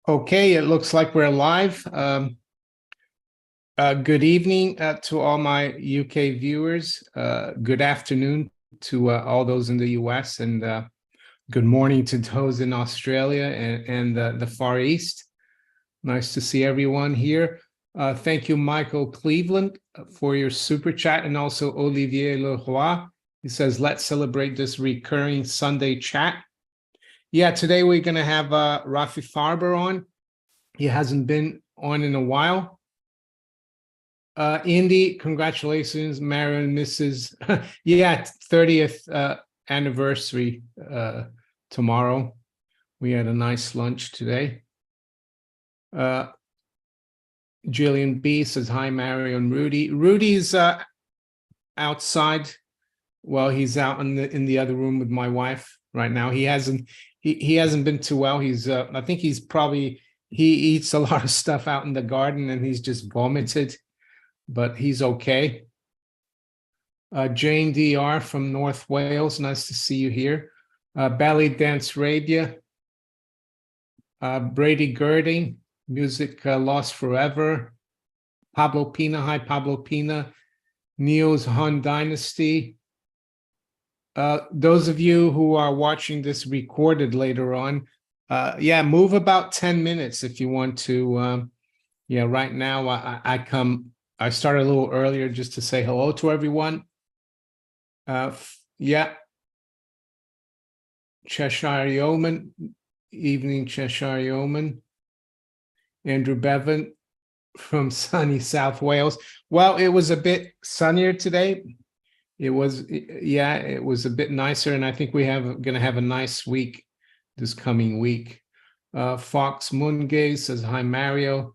Okay, it looks like we're live. Good evening to all my UK viewers. Good afternoon to all those in the US, and good morning to those in Australia and the Far East. Nice to see everyone here. Thank you, Michael Cleveland, for your super chat, and also Olivier Leroy. He says, let's celebrate this recurring Sunday chat. Yeah, today we're going to have Rafi Farber on. He hasn't been on in a while. Andy, congratulations, Mary and Mrs. Yeah, 30th anniversary tomorrow. We had a nice lunch today. Jillian B says, hi, Mario and Rudy. Rudy's outside. Well, he's out in the other room with my wife right now. He hasn't been too well. He's I think he eats a lot of stuff out in the garden and he's just vomited, but he's okay. Jane DR from North Wales, nice to see you here. Ballet Dance Arabia. Brady Girding, Music Lost Forever. Pablo Pina, hi Pablo Pina. Neil's Han Dynasty. Those of you who are watching this recorded later on, yeah, move about 10 minutes if you want to. Yeah, right now I started a little earlier just to say hello to everyone. Yeah. Cheshire Yeoman, evening Cheshire Yeoman. Andrew Bevan from sunny South Wales. Well, it was a bit sunnier today. It was a bit nicer, and I think going to have a nice week this coming week. Fox Moongaze says, hi, Mario.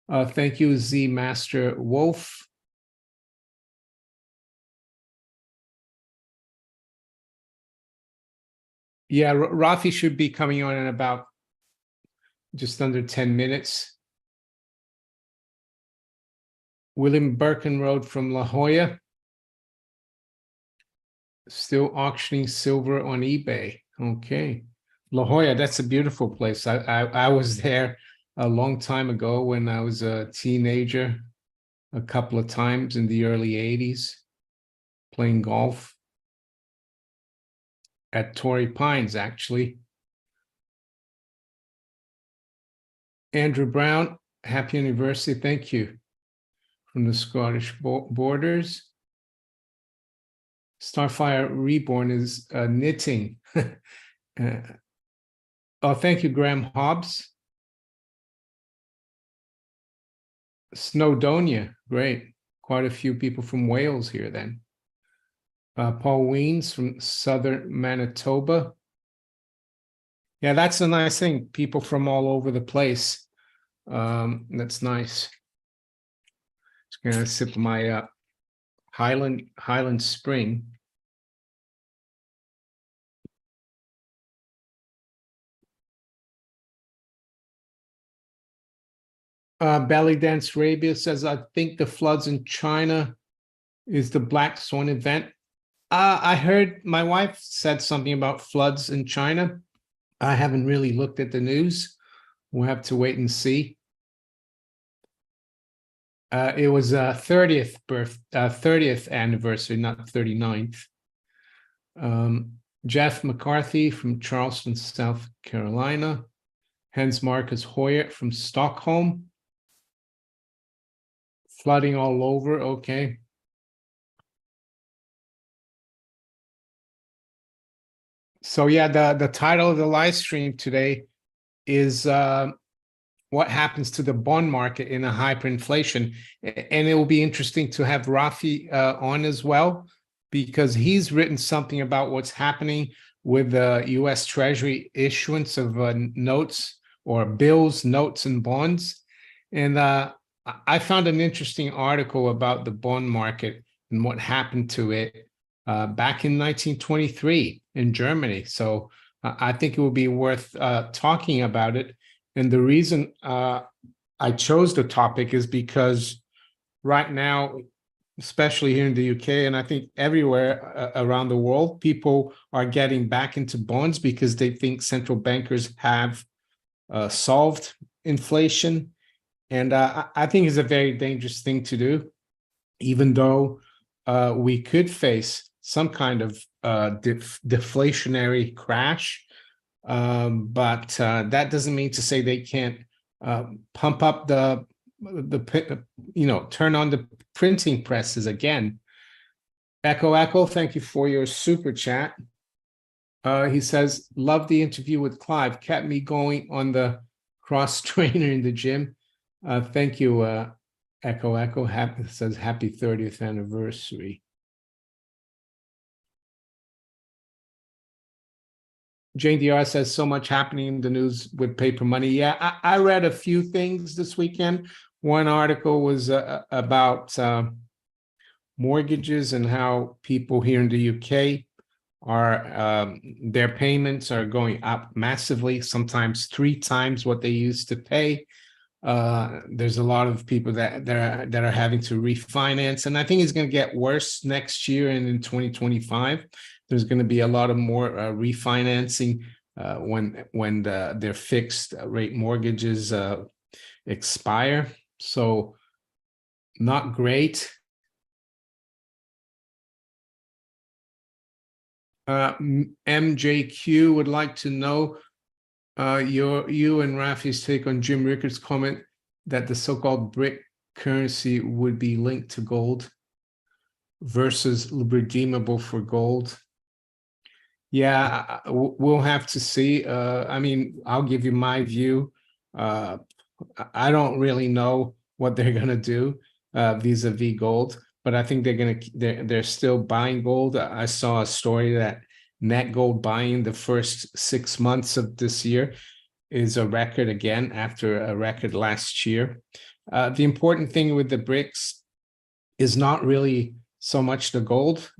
Thank you, Z Master Wolf. Yeah, Rafi should be coming on in about just under 10 minutes. William Birkenroad from La Jolla. Still auctioning silver on eBay. Okay. La Jolla, that's a beautiful place. I was there a long time ago when I was a teenager, a couple of times in the early 80s, playing golf at Torrey Pines, actually. Andrew Brown, happy anniversary. Thank you. From the Scottish borders. Starfire Reborn is knitting. Oh, thank you, Graham Hobbs. Snowdonia, great. Quite a few people from Wales here then. Paul Weens from southern Manitoba. Yeah, that's a nice thing. People from all over the place. That's nice. Just gonna sip my Highland Spring. Belly Dance Arabia says, I think the floods in China is the Black Swan event. I heard my wife said something about floods in China. I haven't really looked at the news. We'll have to wait and see. It was 30th anniversary, not 39th. Jeff McCarthy from Charleston, South Carolina. Hans Marcus Hoyert from Stockholm. Flooding all over, okay. So yeah, the title of the live stream today is what happens to the bond market in a hyperinflation. And it will be interesting to have Rafi on as well, because he's written something about what's happening with the US Treasury issuance of notes or bills, notes, and bonds. And I found an interesting article about the bond market and what happened to it back in 1923 in Germany. So I think it would be worth talking about it. And the reason I chose the topic is because right now, especially here in the UK, and I think everywhere around the world, people are getting back into bonds because they think central bankers have solved inflation. And I think it's a very dangerous thing to do, even though we could face some kind of deflationary crash. But that doesn't mean to say they can't pump up turn on the printing presses again. Echo, thank you for your super chat. He says, love the interview with Clive, kept me going on the cross trainer in the gym. Thank you, Echo. Says happy 30th anniversary. Jane DR says so much happening in the news with paper money. Yeah, I read a few things this weekend. One article was about mortgages and how people here in the UK are their payments are going up massively, sometimes 3 times what they used to pay. There's a lot of people that are having to refinance, and I think it's going to get worse next year and in 2025. There's going to be a lot of more refinancing when their fixed rate mortgages expire. So not great. MJQ would like to know you and Rafi's take on Jim Rickards' comment that the so-called BRIC currency would be linked to gold versus redeemable for gold. Yeah, we'll have to see. I mean, I'll give you my view. I don't really know what they're going to do vis-a-vis gold, but I think they're still buying gold. I saw a story that net gold buying the first 6 months of this year is a record again after a record last year. The important thing with the BRICS is not really so much the gold,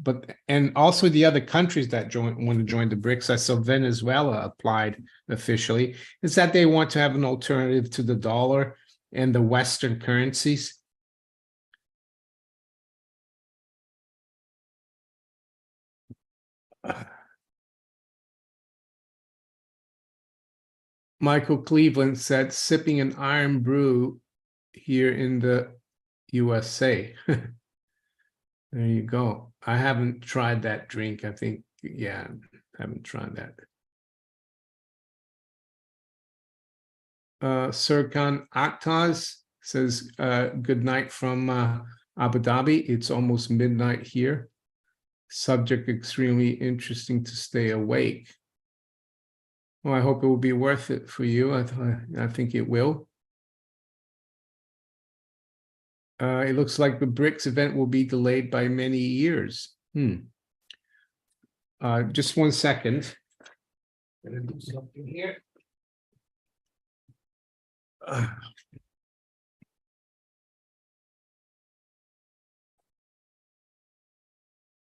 and also the other countries that want to join the BRICS. I saw Venezuela applied officially, is that they want to have an alternative to the dollar and the Western currencies. Michael Cleveland said, sipping an iron brew here in the USA. There you go. I haven't tried that drink. I think, yeah, I haven't tried that. Serkan Aktaz says, good night from Abu Dhabi. It's almost midnight here. Subject extremely interesting to stay awake. Well, I hope it will be worth it for you. I think it will. It looks like the BRICS event will be delayed by many years. Just 1 second. I'm gonna do something here.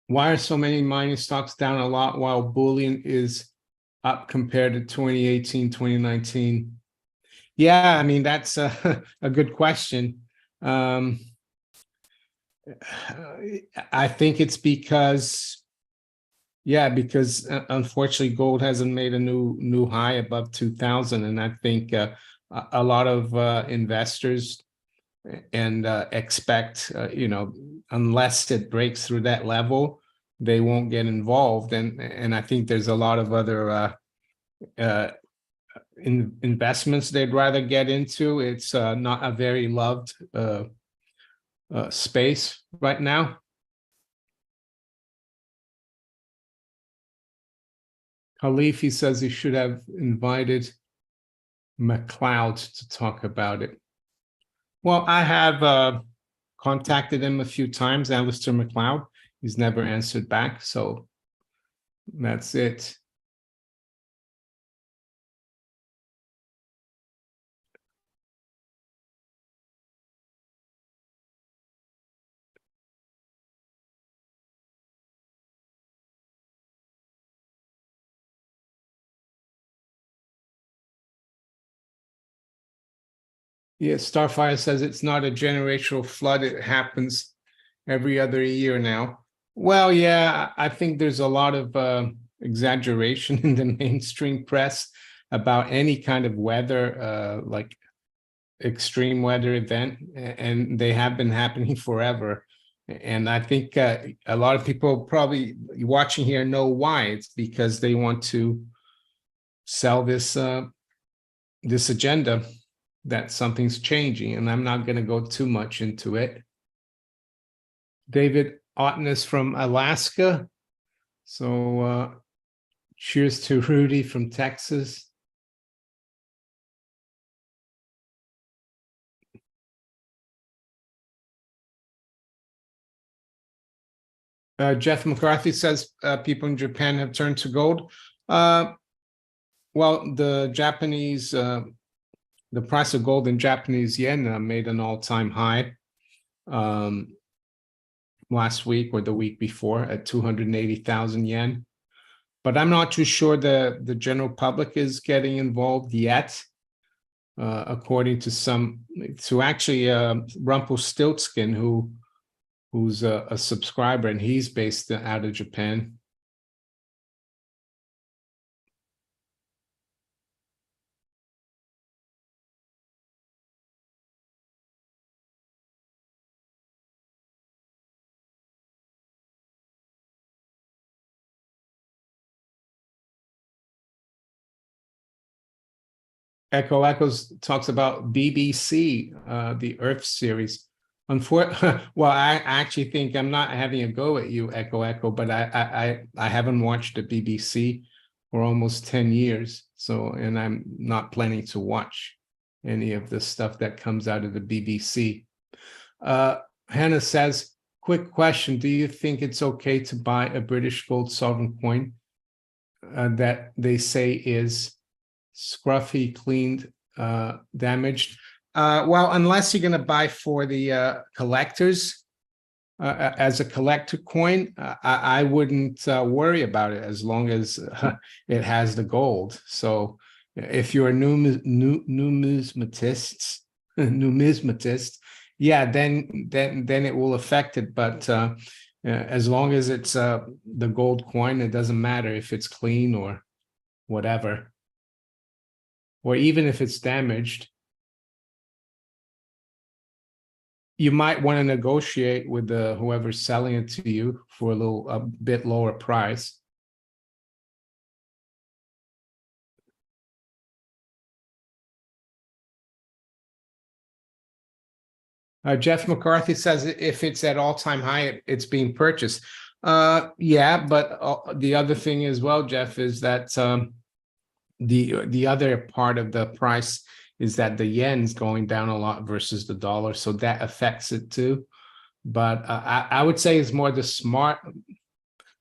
Why are so many mining stocks down a lot while bullion is up compared to 2018, 2019? Yeah, I mean, that's a good question. I think it's because unfortunately gold hasn't made a new high above 2000, and I think a lot of investors and expect unless it breaks through that level, they won't get involved, and I think there's a lot of other investments they'd rather get into. It's not a very loved space right now. Khalifi says he should have invited McLeod to talk about it. Well, I have contacted him a few times, Alistair McLeod. He's never answered back, so that's it. Yeah, Starfire says it's not a generational flood. It happens every other year now. Well, yeah, I think there's a lot of exaggeration in the mainstream press. about any kind of weather, like extreme weather event, and they have been happening forever. And I think a lot of people probably watching here know why. It's because they want to sell this this agenda that something's changing, and I'm not going to go too much into it. David Otten is from Alaska, so cheers to Rudy from Texas. Jeff McCarthy says people in Japan have turned to gold. Well, the Japanese, the price of gold in Japanese yen made an all-time high last week or the week before at 280,000 yen. But I'm not too sure the general public is getting involved yet. According to actually Rumpelstiltskin, who's a subscriber, and he's based out of Japan. Echoes talks about BBC, the Earth series. Well, I actually think I'm not having a go at you, Echo, but I haven't watched the BBC for almost 10 years. So, and I'm not planning to watch any of the stuff that comes out of the BBC. Hannah says, quick question. Do you think it's okay to buy a British gold sovereign coin that they say is scruffy, cleaned, damaged? Well, unless you're going to buy for the collectors as a collector coin, I wouldn't worry about it as long as it has the gold. So if you're a numismatist, yeah, then it will affect it. But as long as it's the gold coin, it doesn't matter if it's clean or whatever, or even if it's damaged. You might want to negotiate with whoever's selling it to you for a bit lower price. Jeff McCarthy says if it's at all-time high, it's being purchased. Yeah, but the other thing as well, Jeff, is that the other part of the price is that the yen's going down a lot versus the dollar, so that affects it too. But I would say it's more the smart,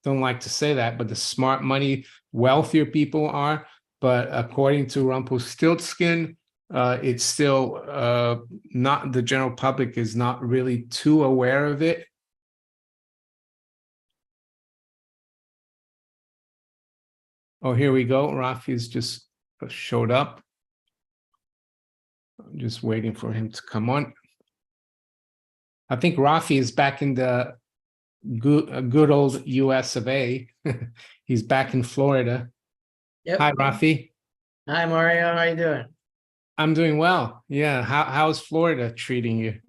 don't like to say that, but the smart money, wealthier people are. But according to Rumpelstiltskin, it's still not, the general public is not really too aware of it. Oh, here we go. Rafi's just showed up. I'm just waiting for him to come on. I think Rafi is back in the good old US of A. He's back in Florida. Yep. Hi, Rafi. Hi, Mario. How you doing? I'm doing well. Yeah. How's Florida treating you?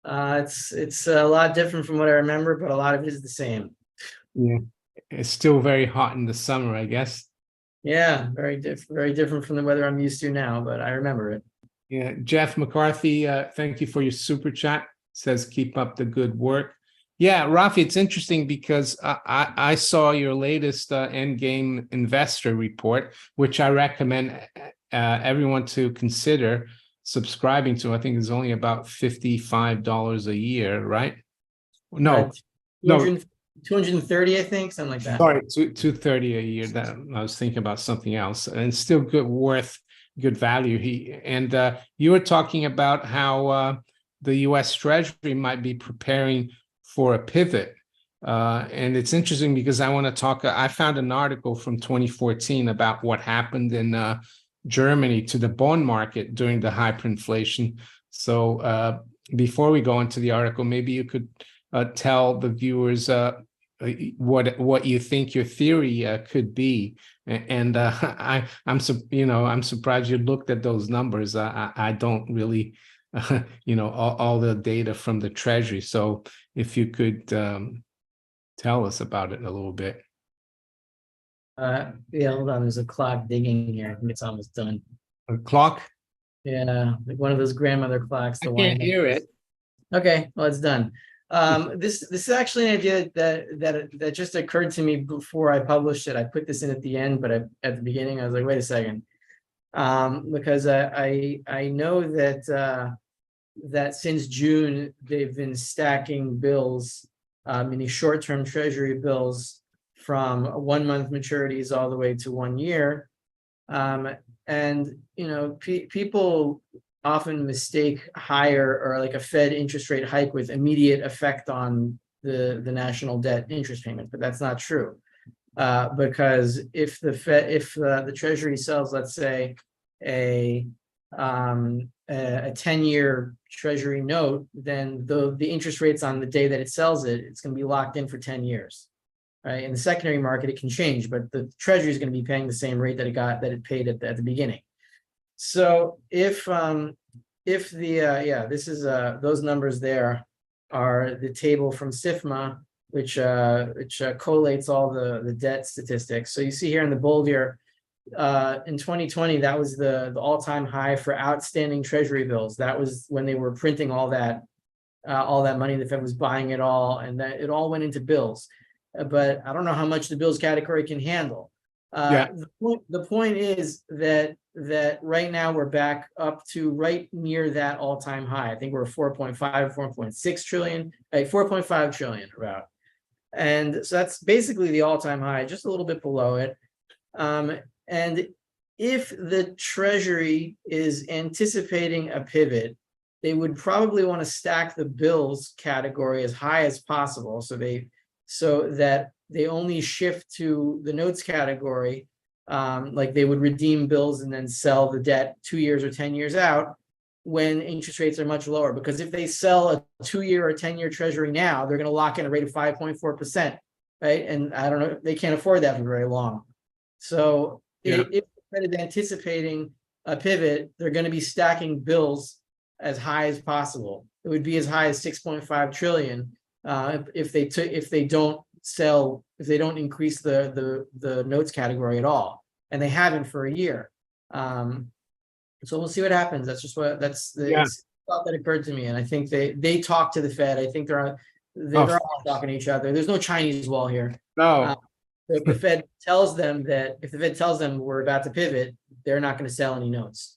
It's a lot different from what I remember, but a lot of it is the same. Yeah. It's still very hot in the summer, I guess. Yeah, very different from the weather I'm used to now, but I remember it. Yeah. Jeff McCarthy, thank you for your super chat. Says keep up the good work. Yeah, Rafi, it's interesting because I saw your latest Endgame investor report, which I recommend everyone to consider subscribing to. I think it's only about $55 a year, right? No, no, 230, I think, something like that. Sorry, 230 a year. That I was thinking about something else, and still good value. You were talking about how the U.S. Treasury might be preparing for a pivot, and it's interesting because I want to talk. I found an article from 2014 about what happened in Germany to the bond market during the hyperinflation. So before we go into the article, maybe you could tell the viewers what you think your theory could be. And I'm surprised you looked at those numbers. I don't really all the data from the Treasury. So if you could tell us about it a little bit. Yeah, hold on. There's a clock dinging here. I think it's almost done. A clock? Yeah, like one of those grandmother clocks. I The can't Weimar. hear it. Okay, well, it's done. This is actually an idea that just occurred to me before I published it. I put this in at the end, but at the beginning, I was like, wait a second, because I know that since June they've been stacking bills, meaning short-term Treasury bills from 1 month maturities all the way to 1 year, and people often mistake higher or like a Fed interest rate hike with immediate effect on the national debt interest payment, but that's not true. Because if the Treasury sells, let's say, a 10-year Treasury note, then the interest rates on the day that it sells it's going to be locked in for 10 years. Right? In the secondary market, it can change, but the Treasury is going to be paying the same rate that it paid at the beginning. So if this is those numbers there are the table from SIFMA, which collates all the debt statistics. So you see here in the bold here, in 2020, that was the all-time high for outstanding Treasury bills. That was when they were printing all that money. The Fed was buying it all, and that it all went into bills. But I don't know how much the bills category can handle. The point is that right now we're back up to right near that all-time high. I think we're 4.5, 4.6 trillion, 4.5 trillion about. And so that's basically the all-time high, just a little bit below it. And if the Treasury is anticipating a pivot, they would probably want to stack the bills category as high as possible, so that they only shift to the notes category, like they would redeem bills and then sell the debt 2 years or 10 years out when interest rates are much lower. Because if they sell a 2-year or 10-year Treasury now, they're going to lock in a rate of 5.4%, right? And I don't know, they can't afford that for very long. So if the Fed is anticipating a pivot, they're going to be stacking bills as high as possible. It would be as high as 6.5 trillion. If they don't increase the notes category at all, and they haven't for a year. So we'll see what happens. That's just thought that occurred to me, and I think they talk to the Fed. I think they're all talking to each other. There's no Chinese wall here. No. If the Fed tells them we're about to pivot, they're not going to sell any notes.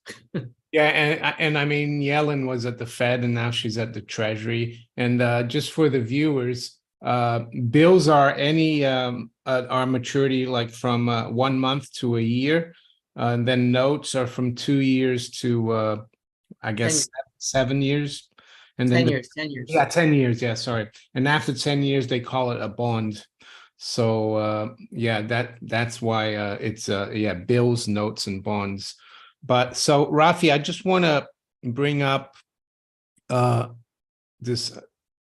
Yeah, and I mean, Yellen was at the Fed and now she's at the Treasury. And just for the viewers, bills are our maturity like from 1 month to a year, and then notes are from 2 years to I guess 7 years, and then 10 years. Yeah, 10 years. Yeah, sorry. And after 10 years, they call it a bond. So that's why it's bills, notes, and bonds. But so Rafi, I just want to bring up this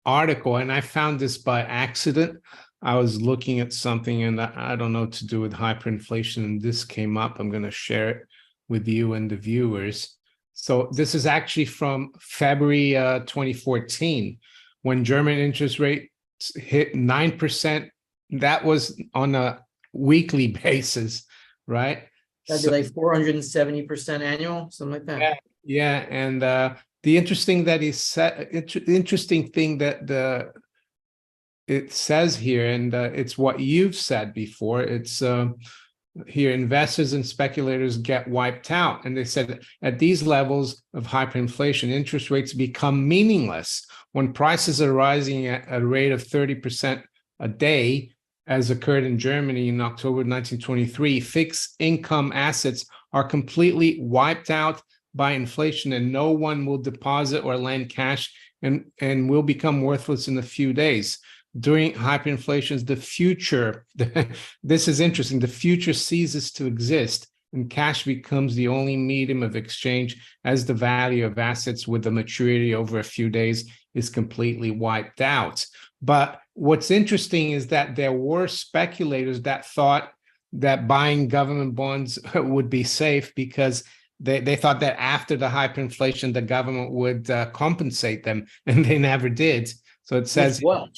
article, and I found this by accident. I was looking at something, and I don't know to do with hyperinflation, and this came up. I'm going to share it with you and the viewers. So this is actually from February 2014, when German interest rates hit 9%. That was on a weekly basis, right? That'd be like 470% annual, something like that. Yeah. And the interesting thing that it says here, and it's what you've said before. It's here, investors and speculators get wiped out, and they said that at these levels of hyperinflation, interest rates become meaningless when prices are rising at a rate of 30% a day, as occurred in Germany in October 1923. Fixed income assets are completely wiped out by inflation, and no one will deposit or lend cash and will become worthless in a few days. During hyperinflation, the future, this is interesting, the future ceases to exist, and cash becomes the only medium of exchange, as the value of assets with the maturity over a few days is completely wiped out. But what's interesting is that there were speculators that thought that buying government bonds would be safe because they thought that after the hyperinflation, the government would compensate them, and they never did. So it says, what?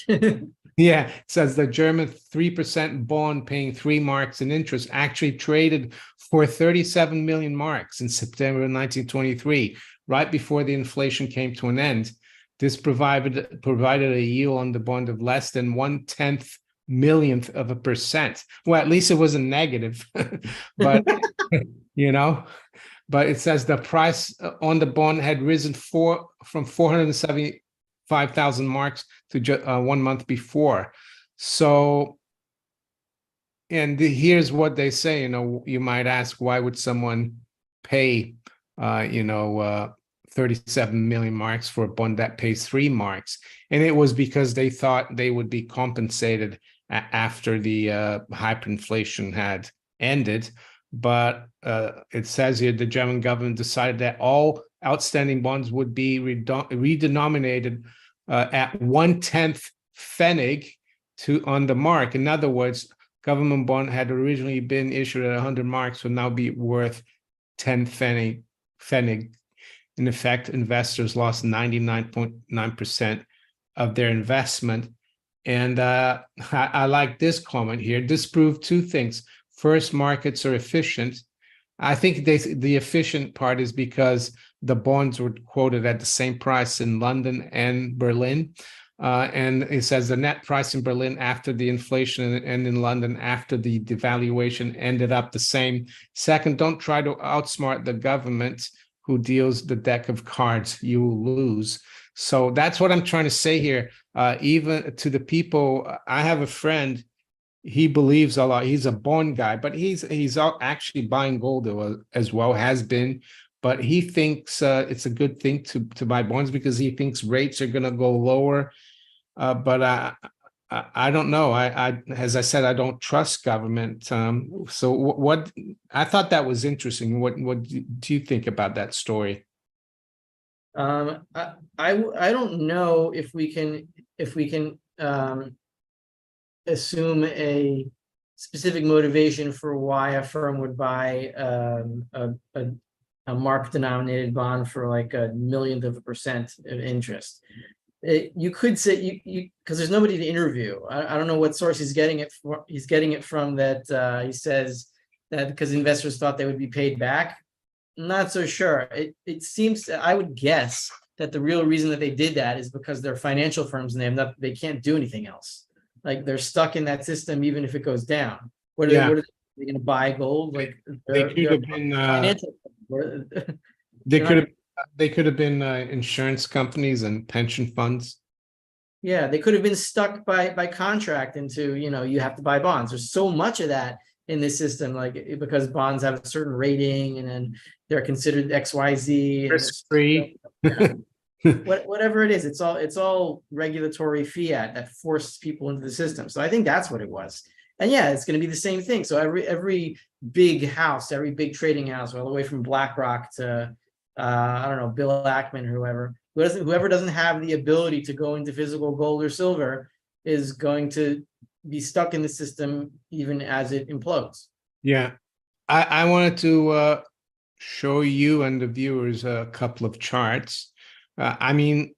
yeah, it says the German 3% bond paying 3 marks in interest actually traded for 37 million marks in September 1923, right before the inflation came to an end. This provided a yield on the bond of less than 1/10 millionth of a percent. Well, at least it wasn't negative, but you know, but it says the price on the bond had risen from 475,000 marks to just 1 month before. So, and here's what they say, you might ask, why would someone pay, 37 million marks for a bond that pays 3 marks? And it was because they thought they would be compensated after the hyperinflation had ended. But it says here the German government decided that all outstanding bonds would be redenominated at 1/10 Pfennig on the mark. In other words, government bond had originally been issued at 100 marks would now be worth 10 Pfennig. In effect, investors lost 99.9% of their investment. And I like this comment here. This proved 2 things. First, markets are efficient. I think the efficient part is because the bonds were quoted at the same price in London and Berlin. And it says the net price in Berlin after the inflation and in London after the devaluation ended up the same. Second, don't try to outsmart the government who deals the deck of cards. You will lose. So that's what I'm trying to say here. Even to the people, I have a friend, he believes a lot. He's a bond guy, but he's actually buying gold as well, has been. But he thinks it's a good thing to buy bonds because he thinks rates are going to go lower. But I don't know. As I said, I don't trust government. So what I thought that was interesting. What do you think about that story? I don't know if we can assume a specific motivation for why a firm would buy a mark denominated bond for like 1/millionth of a percent of interest. You could say you because there's nobody to interview. I don't know what source he's getting it from. He's getting it from that he says that because investors thought they would be paid back. I'm not so sure. It seems, I would guess that the real reason that they did that is because they're financial firms and they can't do anything else. Like they're stuck in that system even if it goes down. What are they going to buy gold? Like they could have been financial. They could have been insurance companies and pension funds. Yeah, they could have been stuck by contract into, you have to buy bonds. There's so much of that in this system, like because bonds have a certain rating and then they're considered XYZ. Risk-free. Whatever it is, it's all regulatory fiat that forced people into the system. So I think that's what it was. And yeah, it's going to be the same thing. So every big house, every big trading house, all the way from BlackRock to I don't know, Bill Ackman, whoever doesn't have the ability to go into physical gold or silver is going to be stuck in the system even as it implodes. Yeah, I wanted to show you and the viewers a couple of charts. I mean,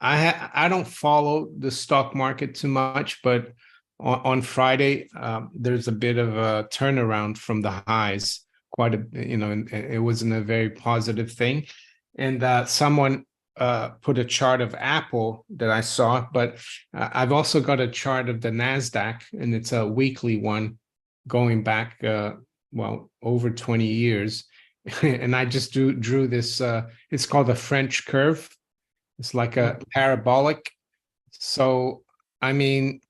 I don't follow the stock market too much, but on Friday there's a bit of a turnaround from the highs. Quite a, and it wasn't a very positive thing. And someone put a chart of Apple that I saw, but I've also got a chart of the NASDAQ, and it's a weekly one going back, over 20 years. And I just drew this, it's called a French curve. It's like a parabolic. So, I mean,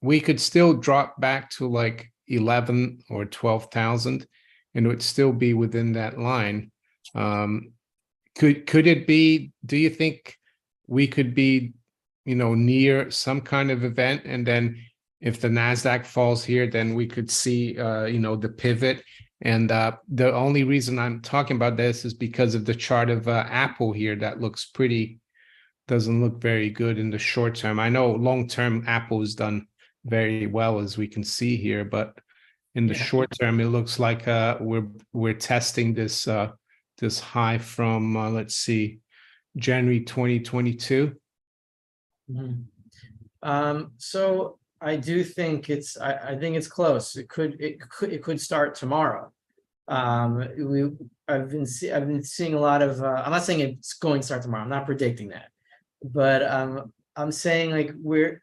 we could still drop back to like 11 or 12,000. And it would still be within that line. Could it be? Do you think we could be, near some kind of event, and then if the Nasdaq falls here, then we could see, the pivot. And the only reason I'm talking about this is because of the chart of Apple here that looks pretty doesn't look very good in the short term. I know long term Apple has done very well, as we can see here, but in the Yeah. short term, it looks like we're testing this this high from let's see, January 2022. Mhm. So I do think I think it's close. It could start tomorrow. I've been seeing a lot of I'm not saying it's going to start tomorrow. I'm not predicting that, but I'm saying like we're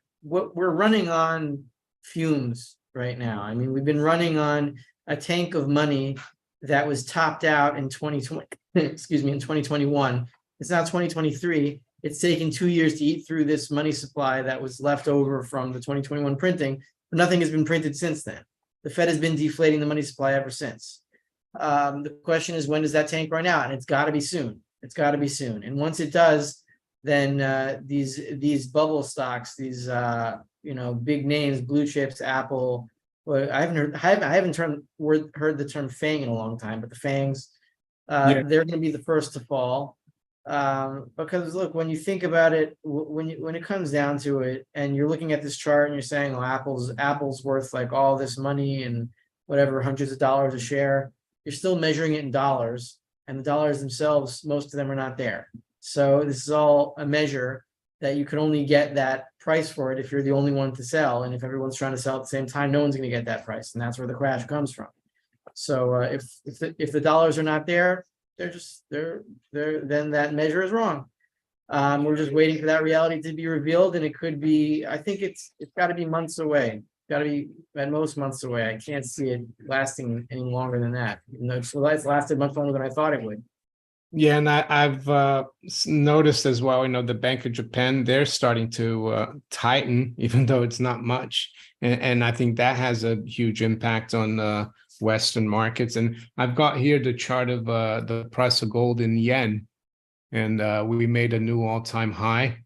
running on fumes right now. I mean, we've been running on a tank of money that was topped out in 2020, excuse me, in 2021. It's now 2023. It's taken 2 years to eat through this money supply that was left over from the 2021 printing, but nothing has been printed since then. The Fed has been deflating the money supply ever since. The question is, when does that tank run out? And it's got to be soon. It's got to be soon. And once it does, then these bubble stocks, these big names, blue chips, Apple. Well, I haven't heard the term FANG in a long time, but the FANGs, Yeah. they're going to be the first to fall. Because look, when you think about it, when it comes down to it, and you're looking at this chart and you're saying, oh, Apple's worth like all this money and whatever, hundreds of dollars a share, you're still measuring it in dollars, and the dollars themselves, most of them are not there. So this is all a measure that you can only get that price for it if you're the only one to sell, and if everyone's trying to sell at the same time, no one's going to get that price, and that's where the crash comes from. So if the dollars are not there, then that measure is wrong. We're just waiting for that reality to be revealed, and it could be. I think it's got to be months away. Got to be at most months away. I can't see it lasting any longer than that. It's lasted much longer than I thought it would. Yeah, and I've noticed as well, the Bank of Japan, they're starting to tighten, even though it's not much. And I think that has a huge impact on Western markets. And I've got here the chart of the price of gold in yen. And we made a new all-time high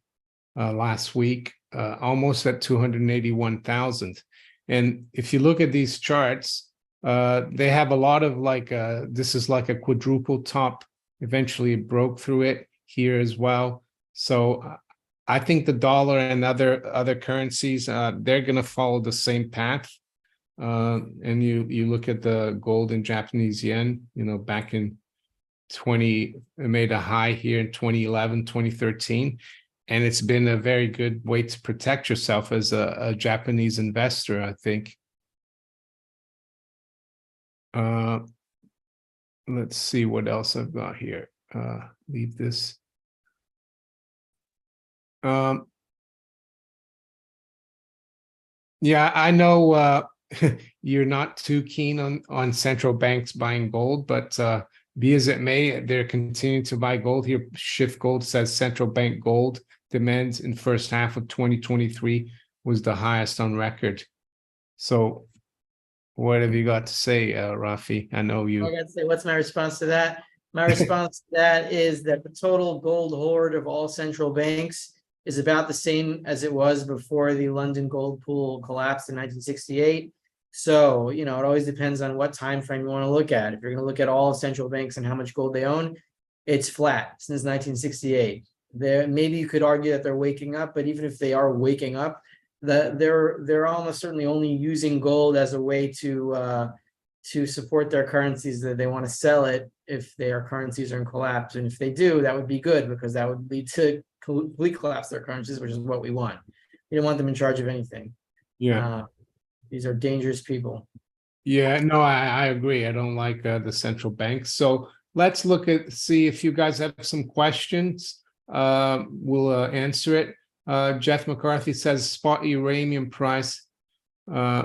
last week, almost at 281,000. And if you look at these charts, they have a lot of this is like a quadruple top. Eventually it broke through it here as well. So I think the dollar and other currencies, they're going to follow the same path. And you look at the gold and Japanese yen, back in it made a high here in 2011, 2013. And it's been a very good way to protect yourself as a Japanese investor, I think. Let's see what else I've got here. Leave this. Yeah, I know you're not too keen on central banks buying gold, but be as it may, they're continuing to buy gold here. Shift Gold says central bank gold demands in first half of 2023 was the highest on record. So what have you got to say, Rafi? I know you. I got to say, what's my response to that? My response to that is that the total gold hoard of all central banks is about the same as it was before the London gold pool collapsed in 1968. So, it always depends on what time frame you want to look at. If you're going to look at all central banks and how much gold they own, it's flat since 1968. Maybe you could argue that they're waking up, but even if they are waking up, they're almost certainly only using gold as a way to support their currencies, that they want to sell it if their currencies are in collapse. And if they do, that would be good, because that would lead to complete collapse their currencies, which is what we want. We don't want them in charge of anything. Yeah. These are dangerous people. Yeah, no, I agree. I don't like the central banks. So let's see if you guys have some questions. We'll answer it. Jeff McCarthy says spot uranium price. Yeah,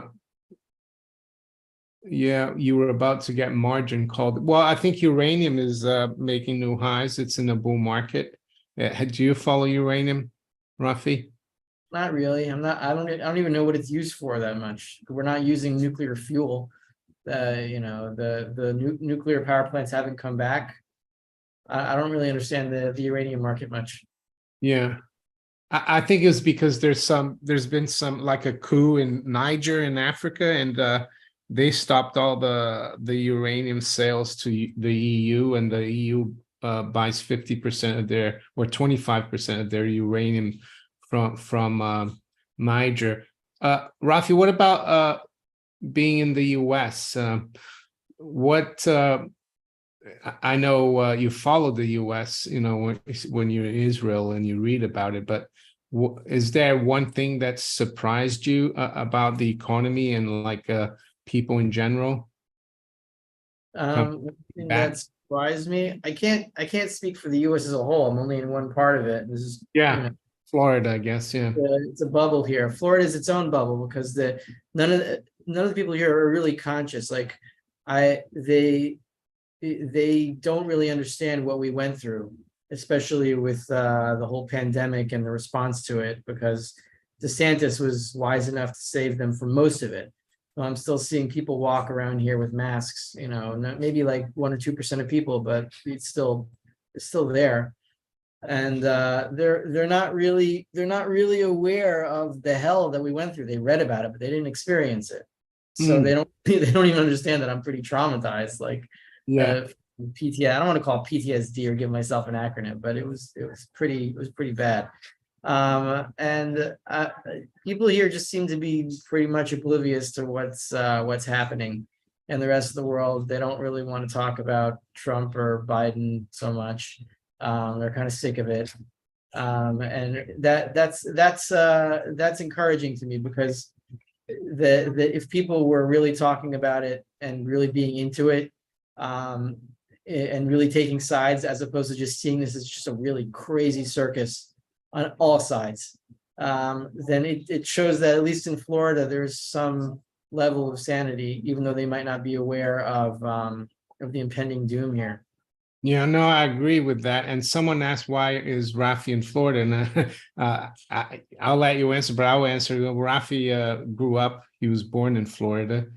you were about to get margin called. Well, I think uranium is making new highs. It's in a bull market. Do you follow uranium, Rafi? Not really. I don't even know what it's used for that much. We're not using nuclear fuel. The nuclear power plants haven't come back. I don't really understand the uranium market much. Yeah. I think it's because there's been some like a coup in Niger in Africa, and they stopped all the uranium sales to the EU, and the EU buys 50% of their or 25% of their uranium from Niger. Rafi, what about being in the U.S.? What I know you follow the U.S. When you're in Israel and you read about it, but is there one thing that surprised you about the economy and like people in general? One thing that surprised me, I can't speak for the US as a whole. I'm only in one part of it. This is, Yeah, Florida, I guess. Yeah, it's a bubble here. Florida is its own bubble because none of the people here are really conscious. Like they don't really understand what we went through, especially with the whole pandemic and the response to it, because DeSantis was wise enough to save them from most of it. I'm still seeing people walk around here with masks, maybe like 1 or 2% of people, but it's still there. And they're not really aware of the hell that we went through. They read about it, but they didn't experience it. So they don't even understand that I'm pretty traumatized. Like PTSD. I don't want to call it PTSD or give myself an acronym, but it was pretty bad. And people here just seem to be pretty much oblivious to what's happening in the rest of the world. They don't really want to talk about Trump or Biden so much. They're kind of sick of it. And that's encouraging to me, because if people were really talking about it and really being into it, and really taking sides, as opposed to just seeing this as just a really crazy circus on all sides, then it shows that at least in Florida, there's some level of sanity, even though they might not be aware of the impending doom here. Yeah, no, I agree with that. And someone asked, why is Rafi in Florida? And I'll let you answer, but I'll answer. Rafi grew up, he was born in Florida,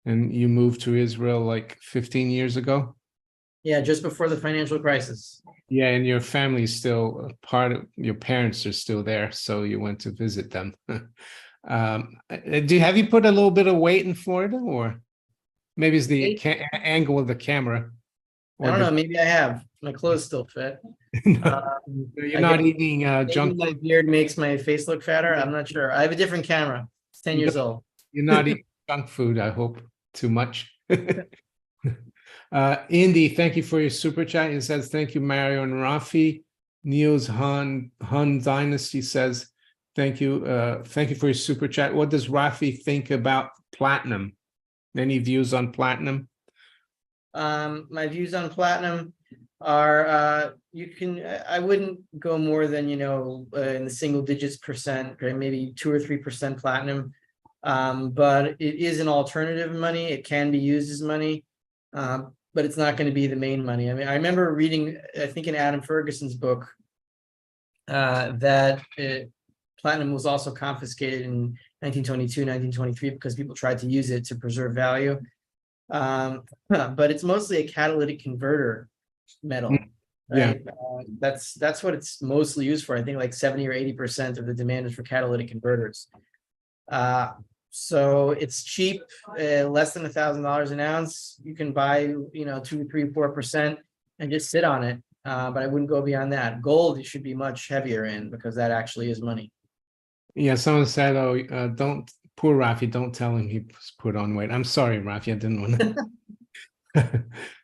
and you moved to Israel like 15 years ago? Yeah, just before the financial crisis. Yeah, and your family's still part of, your parents are still there, so you went to visit them. Have you put a little bit of weight in Florida, or maybe it's the angle of the camera? I don't know, maybe I have. My clothes still fit. You're not eating junk. My beard makes my face look fatter. I'm not sure. I have a different camera. It's 10 years old. You're not eating junk food, I hope, too much. Indy, thank you for your super chat. It says, thank you, Mario and Rafi. Niels Han Dynasty says, thank you for your super chat. What does Rafi think about platinum? Any views on platinum? My views on platinum are I wouldn't go more than in the single digits percent, right? Maybe 2 or 3% platinum. But it is an alternative money. It can be used as money, but it's not going to be the main money. I mean, I remember reading, I think in Adam Ferguson's book, that platinum was also confiscated in 1922, 1923, because people tried to use it to preserve value. But it's mostly a catalytic converter metal. Right? Yeah. That's what it's mostly used for. I think like 70 or 80% of the demand is for catalytic converters. So it's cheap, less than $1,000 an ounce. You can buy, 2, 3, 4% and just sit on it. But I wouldn't go beyond that. Gold, you should be much heavier in, because that actually is money. Yeah, someone said, poor Rafi, don't tell him he's put on weight. I'm sorry, Rafi, I didn't want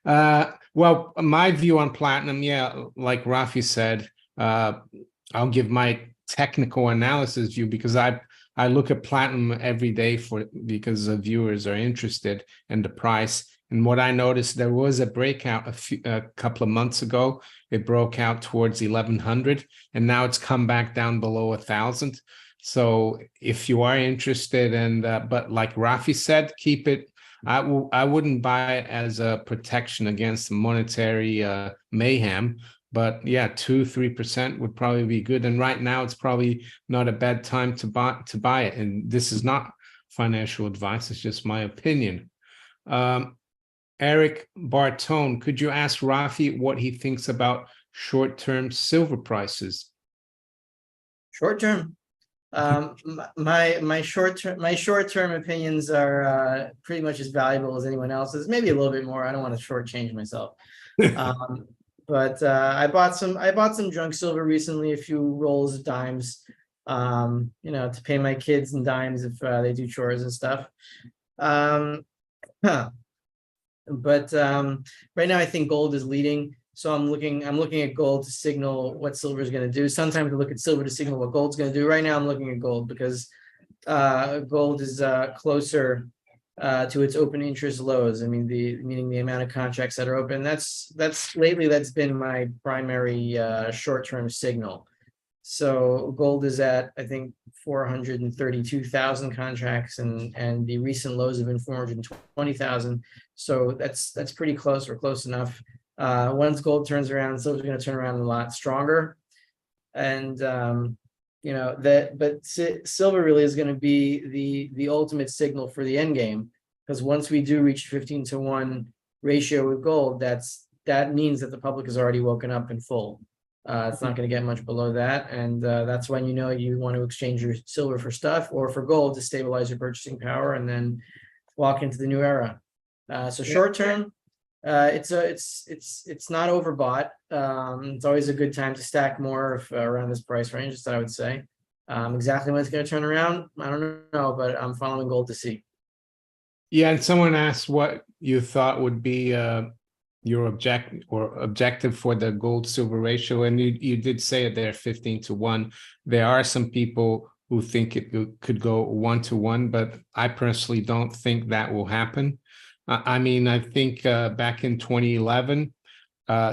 to. Well, my view on platinum, yeah, like Rafi said, I'll give my technical analysis view, because I look at platinum every day because the viewers are interested in the price. And what I noticed, there was a breakout a couple of months ago. It broke out towards 1,100, and now it's come back down below 1,000. So if you are interested in that, but like Rafi said, keep it. I wouldn't buy it as a protection against monetary mayhem. But yeah, 2-3% would probably be good. And right now, it's probably not a bad time to buy it. And this is not financial advice; it's just my opinion. Eric Bartone, could you ask Rafi what he thinks about short-term silver prices? Short-term, my short-term opinions are pretty much as valuable as anyone else's. Maybe a little bit more. I don't want to shortchange myself. But I bought some junk silver recently, a few rolls of dimes, to pay my kids in dimes if they do chores and stuff. Huh. But right now I think gold is leading. So I'm looking at gold to signal what silver is going to do. Sometimes I look at silver to signal what gold's going to do. Right now I'm looking at gold because gold is closer to its open interest lows. I mean, meaning the amount of contracts that are open. That's lately that's been my primary short-term signal. So gold is at, I think, 432,000 contracts, and the recent lows have been 420,000. So that's pretty close. We're close enough. Once gold turns around, silver's going to turn around a lot stronger. And silver really is going to be the ultimate signal for the end game, because once we do reach 15-to-1 ratio with gold, that means that the public has already woken up in full. It's not going to get much below that, and that's when you want to exchange your silver for stuff or for gold to stabilize your purchasing power and then walk into the new era. So short term, it's not overbought. It's always a good time to stack more around this price range. That's what I would say. Exactly when it's going to turn around, I don't know, but I'm following gold to see. Yeah, and someone asked what you thought would be your objective for the gold silver ratio, and you did say it there, 15-to-1. There are some people who think it could go 1-to-1, but I personally don't think that will happen. I mean, I think back in 2011,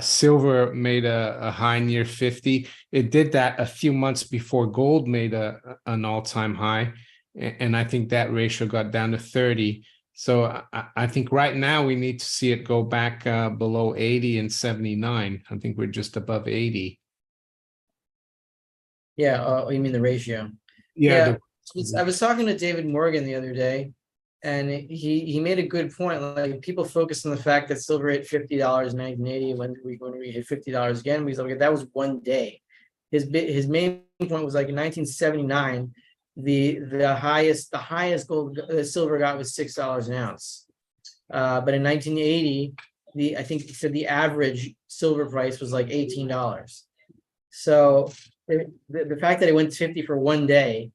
silver made a high near 50. It did that a few months before gold made an all-time high, and I think that ratio got down to 30. So I think right now we need to see it go back below 80 and 79. I think we're just above 80. Yeah, you mean the ratio? Yeah. I was talking to David Morgan the other day, and he made a good point. Like, people focus on the fact that silver hit $50 in 1980 when we hit $50 again. He's like, that was one day. His main point was like in 1979. The highest gold silver got was $6 an ounce, but in 1980, I think he said the average silver price was like $18. So the fact that it went 50 for one day,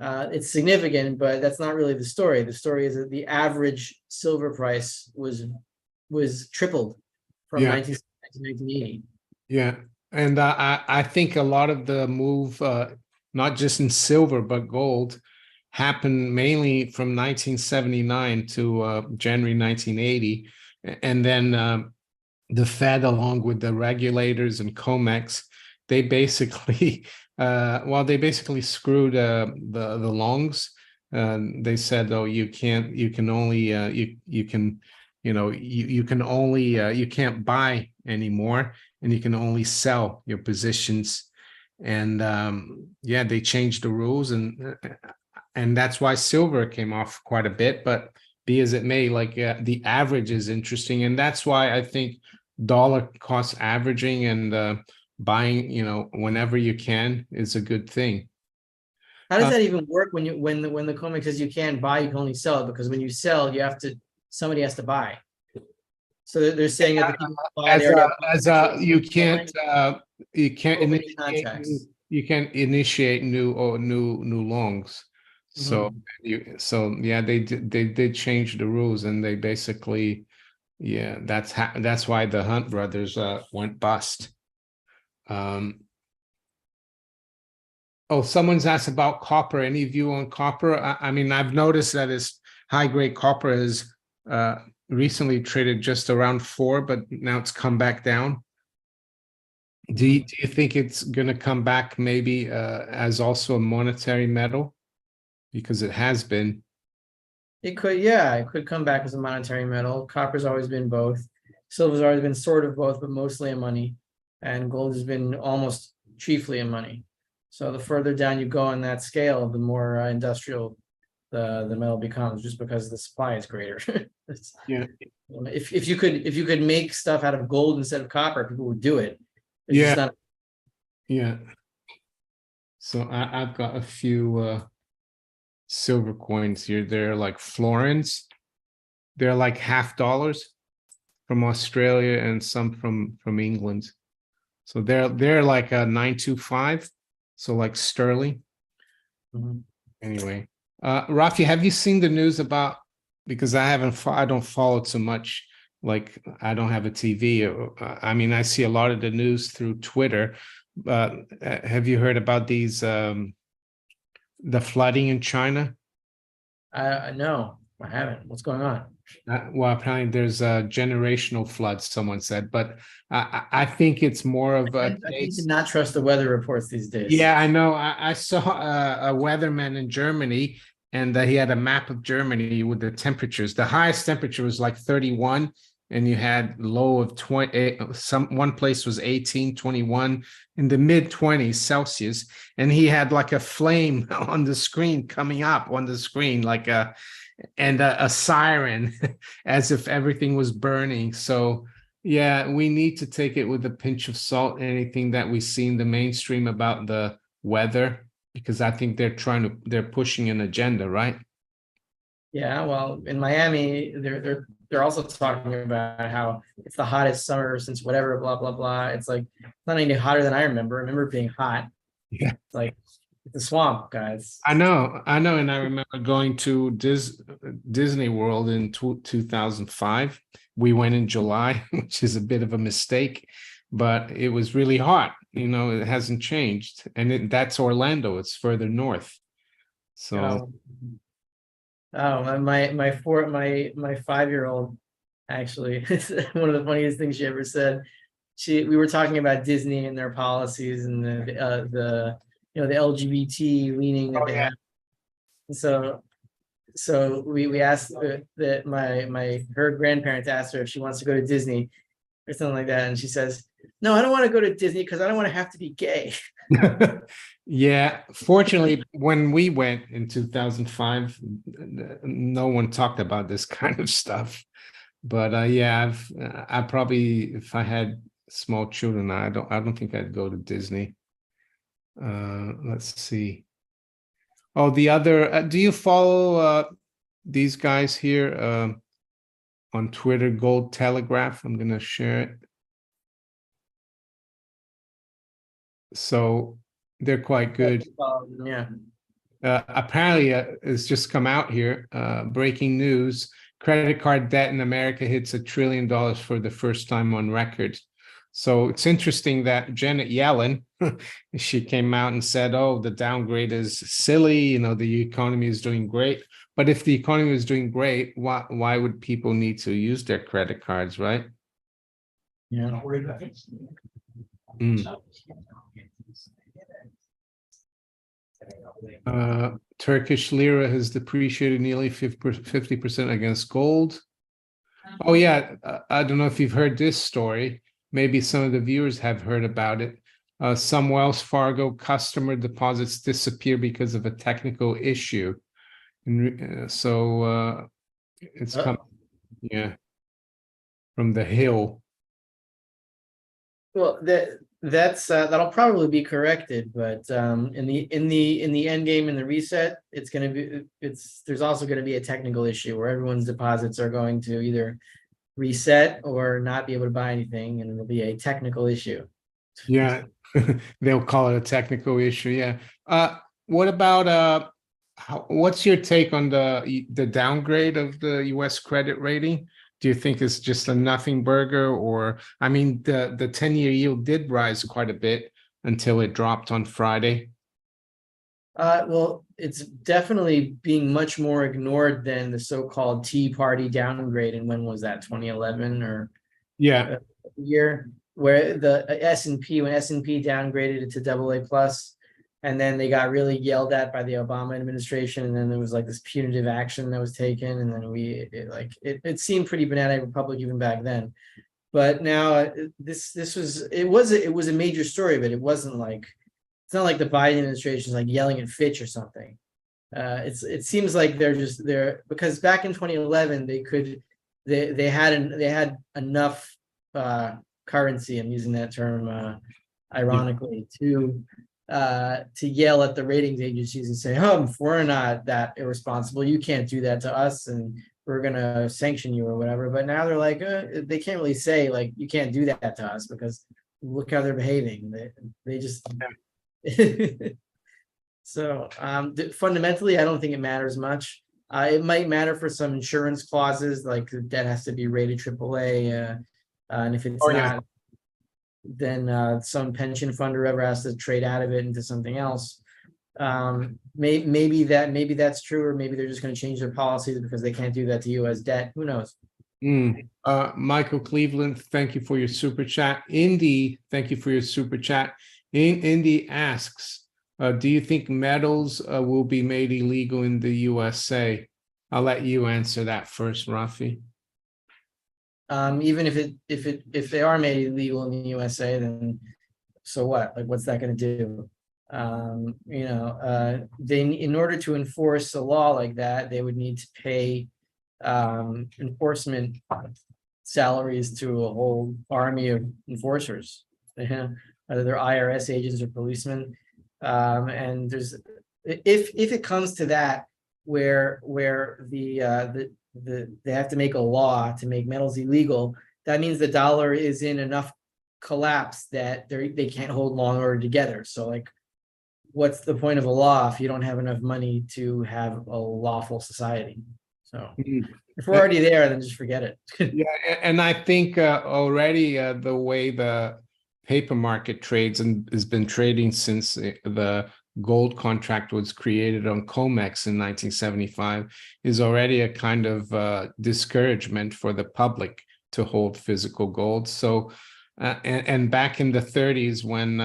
it's significant, but that's not really the story. The story is that the average silver price was tripled from 1970 to 1980. Yeah, and I think a lot of the move, not just in silver but gold, happened mainly from 1979 to January 1980, and then the Fed, along with the regulators and COMEX, they basically they basically screwed the longs. They said, oh, you can only you can't buy anymore, and you can only sell your positions. And they changed the rules, and that's why silver came off quite a bit. But be as it may, like the average is interesting, and that's why I think dollar cost averaging and buying, whenever you can, is a good thing. How does that even work when the COMEX says you can't buy, you can only sell? Because when you sell, somebody has to buy. So they're saying that the people buy, you can't initiate new longs. So they did change the rules, and they basically, that's why the Hunt brothers went bust. Someone's asked about copper. Any view on copper? I mean, I've noticed that its high-grade copper is recently traded just around 4, but now it's come back down. Do you think it's going to come back maybe as also a monetary metal? Because it has been. It could come back as a monetary metal. Copper's always been both. Silver's always been sort of both, but mostly a money. And gold has been almost chiefly a money. So the further down you go on that scale, the more industrial the metal becomes, just because the supply is greater. If you could make stuff out of gold instead of copper, people would do it. So I've got a few silver coins here. They're like florins. They're like $half. from Australia and some from England. So they're like a 925, so like sterling. Mhm. Anyway, Rafi, have you seen the news about, because I don't follow too much, like I don't have a TV. I mean, I see a lot of the news through Twitter. Have you heard about the flooding in China? No, I haven't. What's going on? Well, apparently there's a generational flood, someone said, but I think it's more of a I tend to case. not trust the weather reports these days. Yeah, I know. I saw a weatherman in Germany, and he had a map of Germany with the temperatures. The highest temperature was like 31, and you had low of 20. One place was 18, 21, in the mid 20s Celsius, and he had like a flame on the screen coming up on the screen, like a siren, as if everything was burning. So yeah, we need to take it with a pinch of salt, anything that we see in the mainstream about the weather, because I think they're pushing an agenda, right? Yeah, well, in Miami, they're also talking about how it's the hottest summer since whatever, blah blah blah. It's like not any hotter than I remember. I remember it being hot. Yeah. It's like it's a swamp, guys. I know, and I remember going to Disney World in 2005. We went in July, which is a bit of a mistake, but it was really hot. It hasn't changed, and that's Orlando. It's further north. So Oh, my 5-year-old actually one of the funniest things she ever said. We were talking about Disney and their policies and the the LGBT leaning that they have. So we asked that her grandparents asked her if she wants to go to Disney or something like that, and she says, "No, I don't want to go to Disney because I don't want to have to be gay." yeah, fortunately, when we went in 2005, no one talked about this kind of stuff. But yeah, I probably, if I had small children, I don't think I'd go to Disney. Let's see. Oh, the other, do you follow these guys here on Twitter, Gold Telegraph? I'm gonna share it. So they're quite good. Yeah. Apparently, it's just come out here. Breaking news: credit card debt in America hits $1 trillion for the first time on record. So it's interesting that Janet Yellen, she came out and said, "Oh, the downgrade is silly. The economy is doing great." But if the economy is doing great, why would people need to use their credit cards, right? Yeah. Mm. Turkish lira has depreciated nearly 50% against gold. Oh yeah, I don't know if you've heard this story. Maybe some of the viewers have heard about it. Some Wells Fargo customer deposits disappear because of a technical issue. And so it's come, yeah, from the Hill. Well, that'll probably be corrected, but in the end game in the reset, there's also going to be a technical issue where everyone's deposits are going to either reset or not be able to buy anything, and it'll be a technical issue. Yeah, they'll call it a technical issue. Yeah. What about what's your take on the downgrade of the U.S. credit rating? Do you think it's just a nothing burger, or I mean, the 10-year yield did rise quite a bit until it dropped on Friday? Well, it's definitely being much more ignored than the so-called Tea Party downgrade. And when was that? 2011 or Yeah. year where the S&P, when S&P downgraded it to AA+, and then they got really yelled at by the Obama administration, and then there was like this punitive action that was taken, and then it seemed pretty banana republic even back then. But now this was a major story, but it wasn't like, it's not like the Biden administration is like yelling at Fitch or something. It seems like they're because back in 2011 they had enough currency, I'm using that term ironically, to yell at the ratings agencies and say, "Oh, we're not that irresponsible. You can't do that to us." And we're gonna sanction you or whatever. But now they're like, they can't really say like you can't do that to us because look how they're behaving. They just so fundamentally, I don't think it matters much. It might matter for some insurance clauses, like the debt has to be rated AAA, and if it's not, then some pension fund or whatever has to trade out of it into something else. Maybe that's true, or maybe they're just going to change their policies because they can't do that to you as debt. Who knows? Michael Cleveland, thank you for your super chat. Indy, thank you for your super chat. Indy asks, do you think metals will be made illegal in the USA? I'll let you answer that first, Rafi. Even if they are made illegal in the USA, then so what? Like, what's that going to do? They, in order to enforce a law like that, they would need to pay enforcement salaries to a whole army of enforcers, whether they're IRS agents or policemen. And there's, if it comes to that, where they have to make a law to make metals illegal, that means the dollar is in enough collapse that they can't hold longer together. So like, what's the point of a law if you don't have enough money to have a lawful society? So if we're already there, then just forget it. Yeah, and I think already the way the paper market trades and has been trading since the gold contract was created on COMEX in 1975 is already a kind of discouragement for the public to hold physical gold. So, and back in the 30s when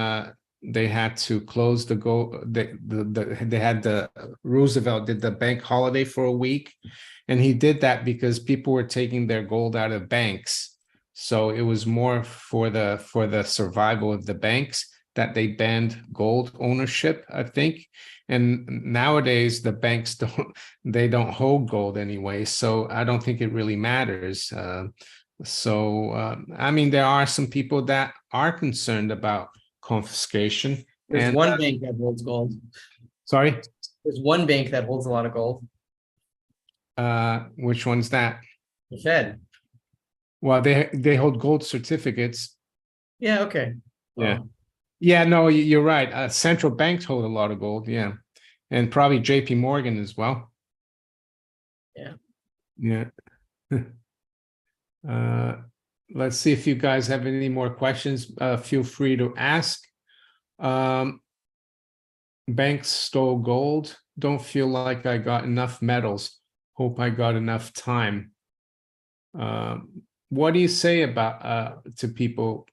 they had to close the gold, they had Roosevelt did the bank holiday for a week, and he did that because people were taking their gold out of banks. So it was more for the survival of the banks that they banned gold ownership, I think. And nowadays the banks don't hold gold anyway. So I don't think it really matters. I mean, there are some people that are concerned about confiscation. There's one bank that holds gold. Sorry? There's one bank that holds a lot of gold. Which one's that? The Fed. Well, they hold gold certificates. Yeah, okay. Yeah. Yeah, no, you're right. Central banks hold a lot of gold, yeah. And probably JP Morgan as well. Yeah. Yeah. Let's see if you guys have any more questions. Feel free to ask. Banks stole gold. Don't feel like I got enough metals. Hope I got enough time. What do you say about to people?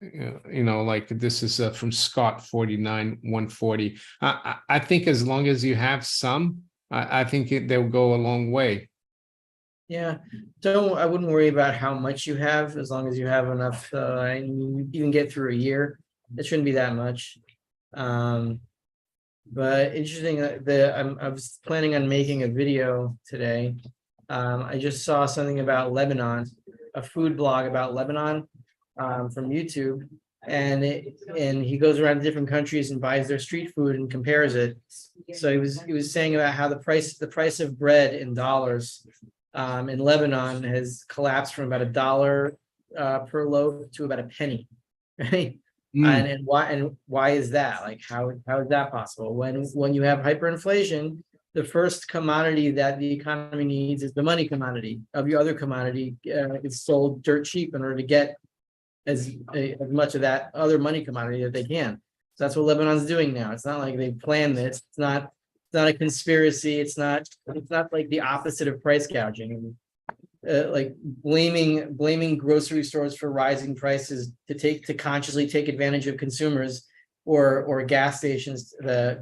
Like this is from Scott 49-140. I think as long as you have some, I think they'll go a long way. Yeah, I wouldn't worry about how much you have, as long as you have enough, and you can get through a year. It shouldn't be that much. But interesting, I was planning on making a video today. I just saw something about Lebanon, a food blog about Lebanon from YouTube, and he goes around to different countries and buys their street food and compares it. So he was saying about how the price of bread in dollars in Lebanon has collapsed from about $1 per loaf to about a penny, right? And why is that? Like how is that possible? When you have hyperinflation, the first commodity that the economy needs is the money commodity. Every other commodity is sold dirt cheap in order to get as much of that other money commodity that they can. So that's what Lebanon's doing now. It's not like they planned this. It's not a conspiracy. It's not like the opposite of price gouging. Like blaming grocery stores for rising prices to consciously take advantage of consumers, or gas stations,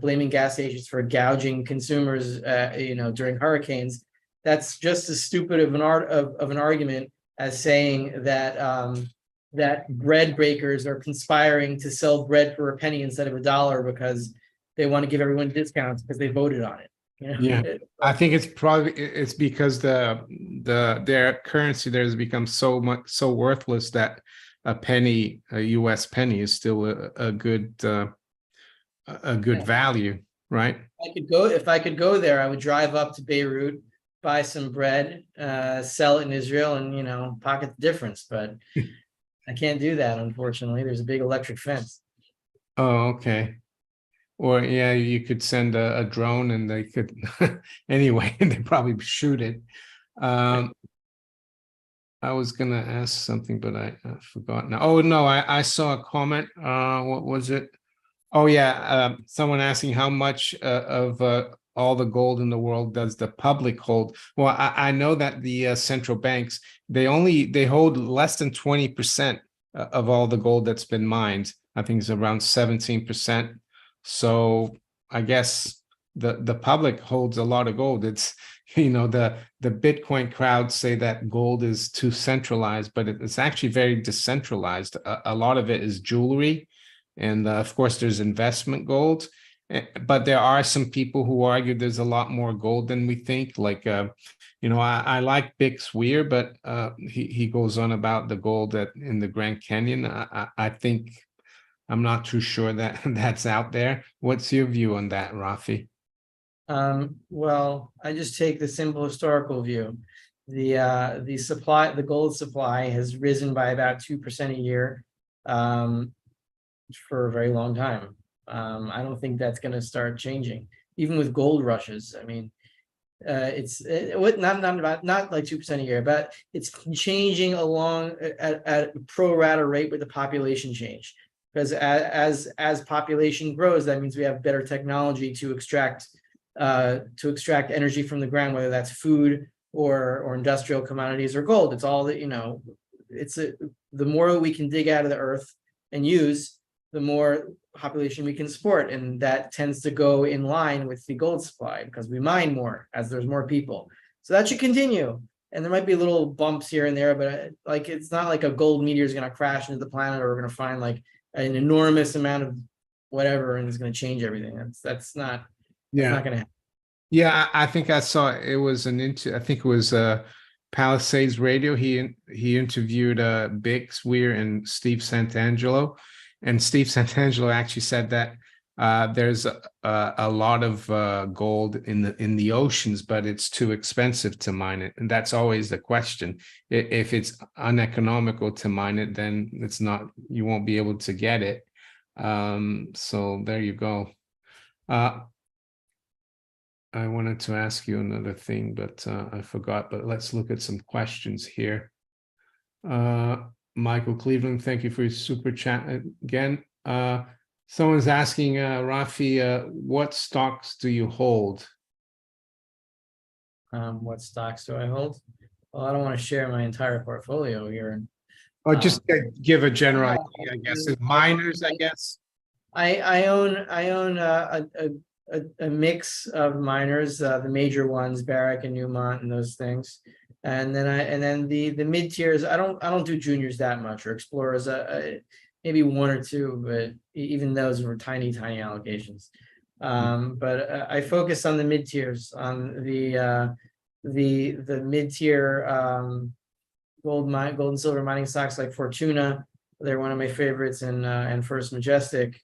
blaming gas stations for gouging consumers, during hurricanes. That's just as stupid of an argument as saying that that bread breakers are conspiring to sell bread for a penny instead of $1 because they want to give everyone discounts because they voted on it. Yeah, I think it's because their currency there has become so worthless that a US penny is still a good value, right? If I could go there, I would drive up to Beirut, buy some bread, sell it in Israel, and pocket the difference. But I can't do that, unfortunately. There's a big electric fence. Oh, okay. Or yeah, you could send a drone and they could anyway, they probably shoot it. I was gonna ask something, but I forgot now. Oh no, I saw a comment. What was it? Oh yeah, someone asking how much of all the gold in the world does the public hold? Well, I know that the central banks they hold less than 20% of all the gold that's been mined. I think it's around 17%. So I guess the public holds a lot of gold. It's the Bitcoin crowd say that gold is too centralized, but it's actually very decentralized. A lot of it is jewelry. And of course, there's investment gold, but there are some people who argue there's a lot more gold than we think. Like, I like Bix Weir, but he goes on about the gold in the Grand Canyon. I think I'm not too sure that that's out there. What's your view on that, Rafi? Well, I just take the simple historical view. The gold supply has risen by about 2% a year. For a very long time. I don't think that's going to start changing, even with gold rushes. I mean, it's not like 2% a year, but it's changing along at a pro rata rate with the population change. Because as population grows, that means we have better technology to extract energy from the ground, whether that's food or industrial commodities or gold. It's all that the more we can dig out of the earth and use, the more population we can support, and that tends to go in line with the gold supply because we mine more as there's more people. So that should continue, and there might be little bumps here and there, but it's not like a gold meteor is going to crash into the planet, or we're going to find like an enormous amount of whatever and it's going to change everything. That's not going to happen. Yeah, I think I saw it was I think it was Palisades Radio. He interviewed Bix Weir and Steve Santangelo. And Steve Santangelo actually said that there's a lot of gold in the oceans, but it's too expensive to mine it, and that's always the question. If it's uneconomical to mine it, then it's not. You won't be able to get it. So there you go. I wanted to ask you another thing, but I forgot. But let's look at some questions here. Michael Cleveland, thank you for your super chat again. Someone's asking, Rafi, what stocks do you hold? What stocks do I hold? Well, I don't want to share my entire portfolio here. Or just give a general idea, I guess. Miners, I guess. I own a mix of miners, the major ones, Barrick and Newmont and those things. And then the mid tiers, I don't do juniors that much, or explorers, maybe one or two, but even those were tiny allocations. But I focus on the mid tiers, on the mid tier gold and silver mining stocks like Fortuna. They're one of my favorites, and First Majestic,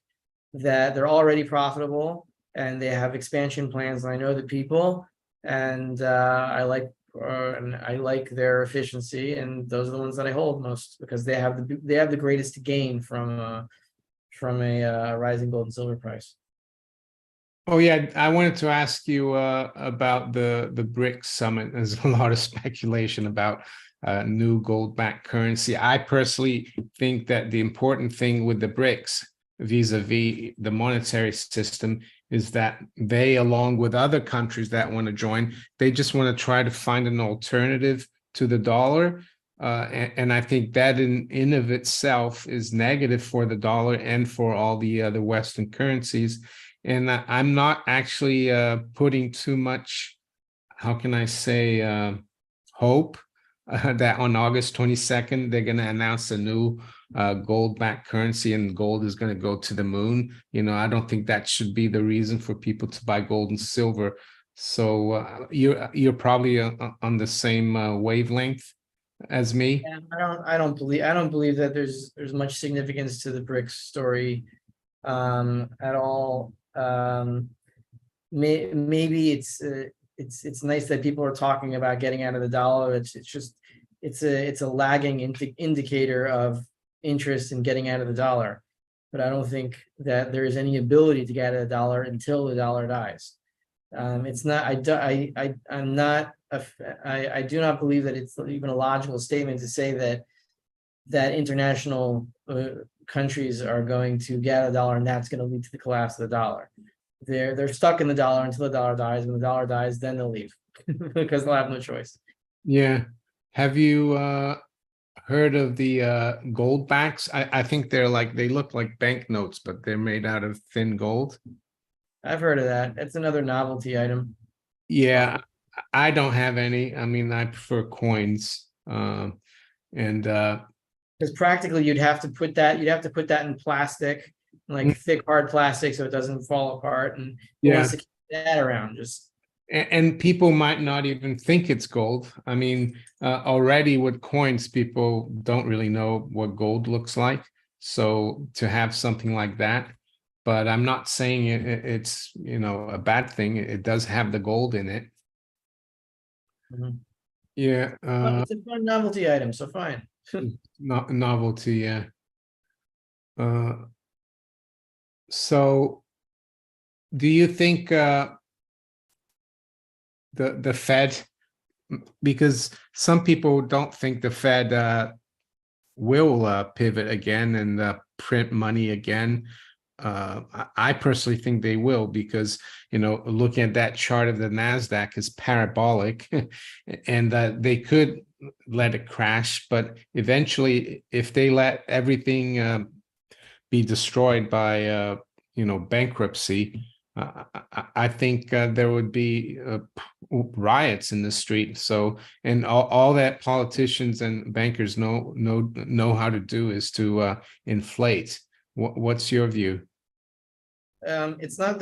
that they're already profitable and they have expansion plans. And I know the people, and I like their efficiency, and those are the ones that I hold most because they have the greatest gain from a rising gold and silver price. Oh yeah, I wanted to ask you about the BRICS summit. There's a lot of speculation about new gold-backed currency. I personally think that the important thing with the BRICS vis-a-vis the monetary system is that they, along with other countries that want to join, they just want to try to find an alternative to the dollar. And I think that in of itself is negative for the dollar and for all the other Western currencies. And I'm not actually putting too much, how can I say, hope that on August 22nd, they're going to announce a new gold-backed currency and gold is going to go to the moon. I don't think that should be the reason for people to buy gold and silver. So you're probably on the same wavelength as me. Yeah, I don't believe that there's much significance to the BRICS story at all. Maybe it's it's nice that people are talking about getting out of the dollar. It's just it's a lagging indicator of interest in getting out of the dollar. But I don't think that there is any ability to get out of the dollar until the dollar dies. It's not. I'm not. I do not believe that it's even a logical statement to say that international countries are going to get out of the dollar, and that's going to lead to the collapse of the dollar. They're stuck in the dollar until the dollar dies. When the dollar dies, then they'll leave because they'll have no choice. Yeah. Have you heard of the gold backs? I think they look like banknotes, but they're made out of thin gold. I've heard of that. It's another novelty item. Yeah, I don't have any. I mean, I prefer coins. And Because practically you'd have to put that in plastic, like thick hard plastic, so it doesn't fall apart. And who yeah, wants to keep that around? Just and people might not even think it's gold. I mean, already with coins, people don't really know what gold looks like. So to have something like that, but I'm not saying it's a bad thing. It does have the gold in it. Yeah, it's a fun novelty item, so fine. novelty. Yeah. So, do you think the Fed, because some people don't think the Fed will pivot again and print money again. I personally think they will, because looking at that chart of the Nasdaq is parabolic, and they could let it crash, but eventually, if they let everything be destroyed by bankruptcy, I think there would be riots in the street. So, and all that politicians and bankers know how to do is to inflate. What's your view? It's not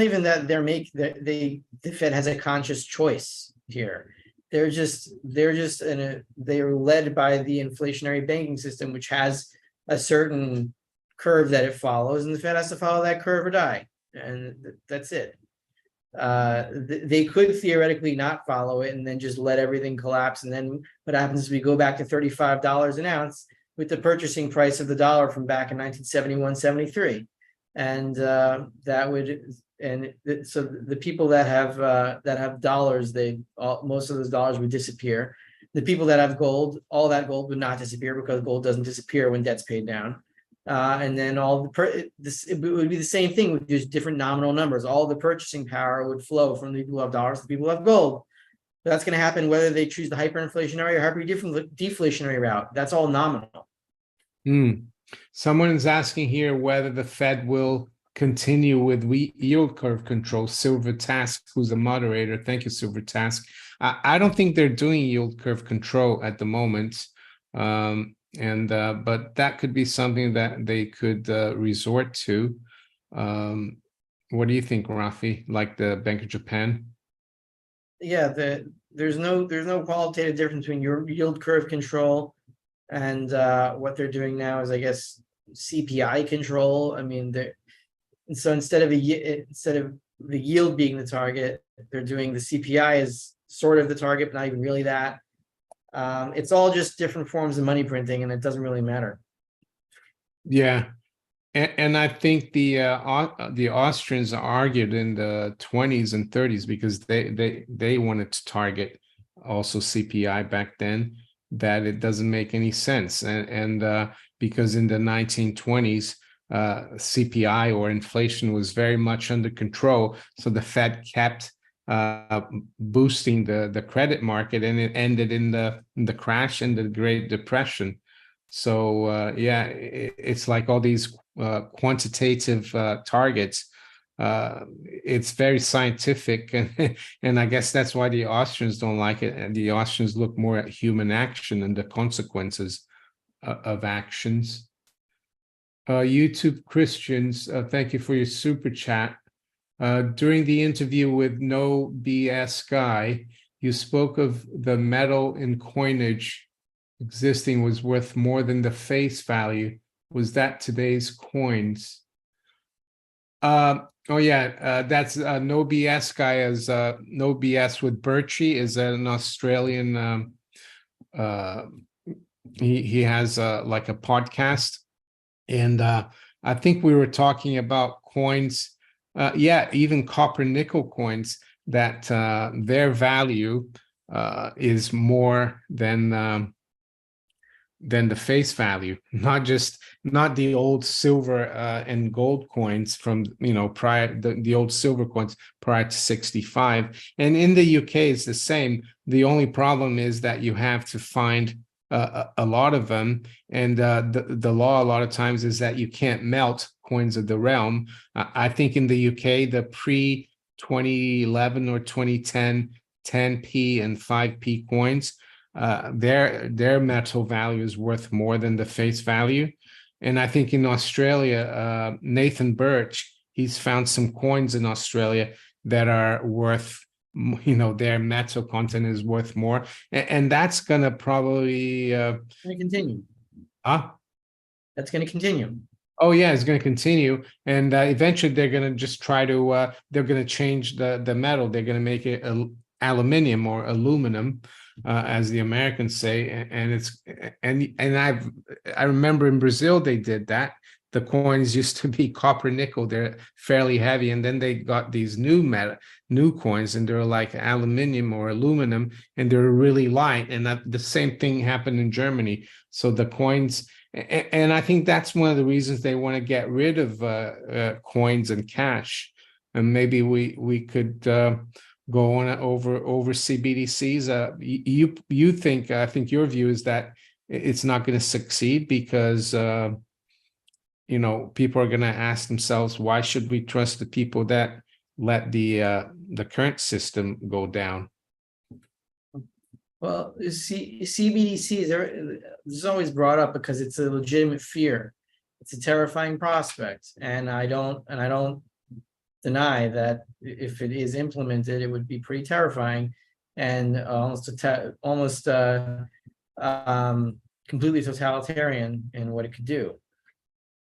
even that the Fed has a conscious choice here. They're led by the inflationary banking system, which has a certain curve that it follows, and the Fed has to follow that curve or die. And that's it. They could theoretically not follow it and then just let everything collapse. And then what happens is we go back to $35 an ounce with the purchasing price of the dollar from back in 1971, 73. And so the people that have dollars, most of those dollars would disappear. The people that have gold, all that gold would not disappear, because gold doesn't disappear when debt's paid down. And then it would be the same thing with just different nominal numbers. All the purchasing power would flow from the people who have dollars to the people who have gold. But that's going to happen whether they choose the hyperinflationary or deflationary route. That's all nominal. Someone is asking here whether the Fed will continue with yield curve control. Silver Task, who's a moderator. Thank you, Silver Task. I don't think they're doing yield curve control at the moment. But that could be something that they could resort to. What do you think, Rafi? Like the Bank of Japan? Yeah, there's no qualitative difference between your yield curve control and what they're doing now is, I guess, CPI control. I mean, so instead of the yield being the target, they're doing the CPI as sort of the target, but not even really that. It's all just different forms of money printing, and it doesn't really matter. Yeah, and I think the Austrians argued in the 20s and 30s, because they wanted to target also CPI back then, that it doesn't make any sense, and because in the 1920s CPI, or inflation, was very much under control, so the Fed kept boosting the credit market, and it ended in the crash and the Great Depression. So it's like all these quantitative targets. It's very scientific, and I guess that's why the Austrians don't like it. And the Austrians look more at human action and the consequences of actions. YouTube Christians, thank you for your super chat. During the interview with No BS Guy, you spoke of the metal in coinage existing was worth more than the face value. Was that today's coins? Oh yeah, that's No BS guy is No BS with Birchie is an Australian. Uh, he has like a podcast, and I think we were talking about coins. Yeah, even copper nickel coins that their value is more than the face value, not the old silver and gold coins from prior the old silver coins prior to 65. And in the UK it's the same. The only problem is that you have to find a lot of them, and the law a lot of times is that you can't melt coins of the realm. I think in the UK the pre 2011 or 2010 10p and 5p coins, their metal value is worth more than the face value. And I think in Australia, Nathan Birch, he's found some coins in Australia that are worth, their metal content is worth more, and that's gonna probably Continue. uh, That's going to continue. oh yeah, it's going to continue, and eventually they're going to just try to they're going to change the metal. They're going to make it aluminium or aluminum, as the Americans say, and it's and I remember in Brazil they did that. The coins used to be copper nickel. They're fairly heavy, and then they got these new coins, and they're like aluminium or aluminum, and they're really light. And the same thing happened in Germany. So the coins. And I think that's one of the reasons they want to get rid of coins and cash. And maybe we could go on over CBDCs. You think, I think your view is that it's not going to succeed because people are going to ask themselves, why should we trust the people that let the current system go down? Well, CBDCs this is always brought up because it's a legitimate fear. It's a terrifying prospect, and I don't deny that if it is implemented, it would be pretty terrifying and almost completely totalitarian in what it could do.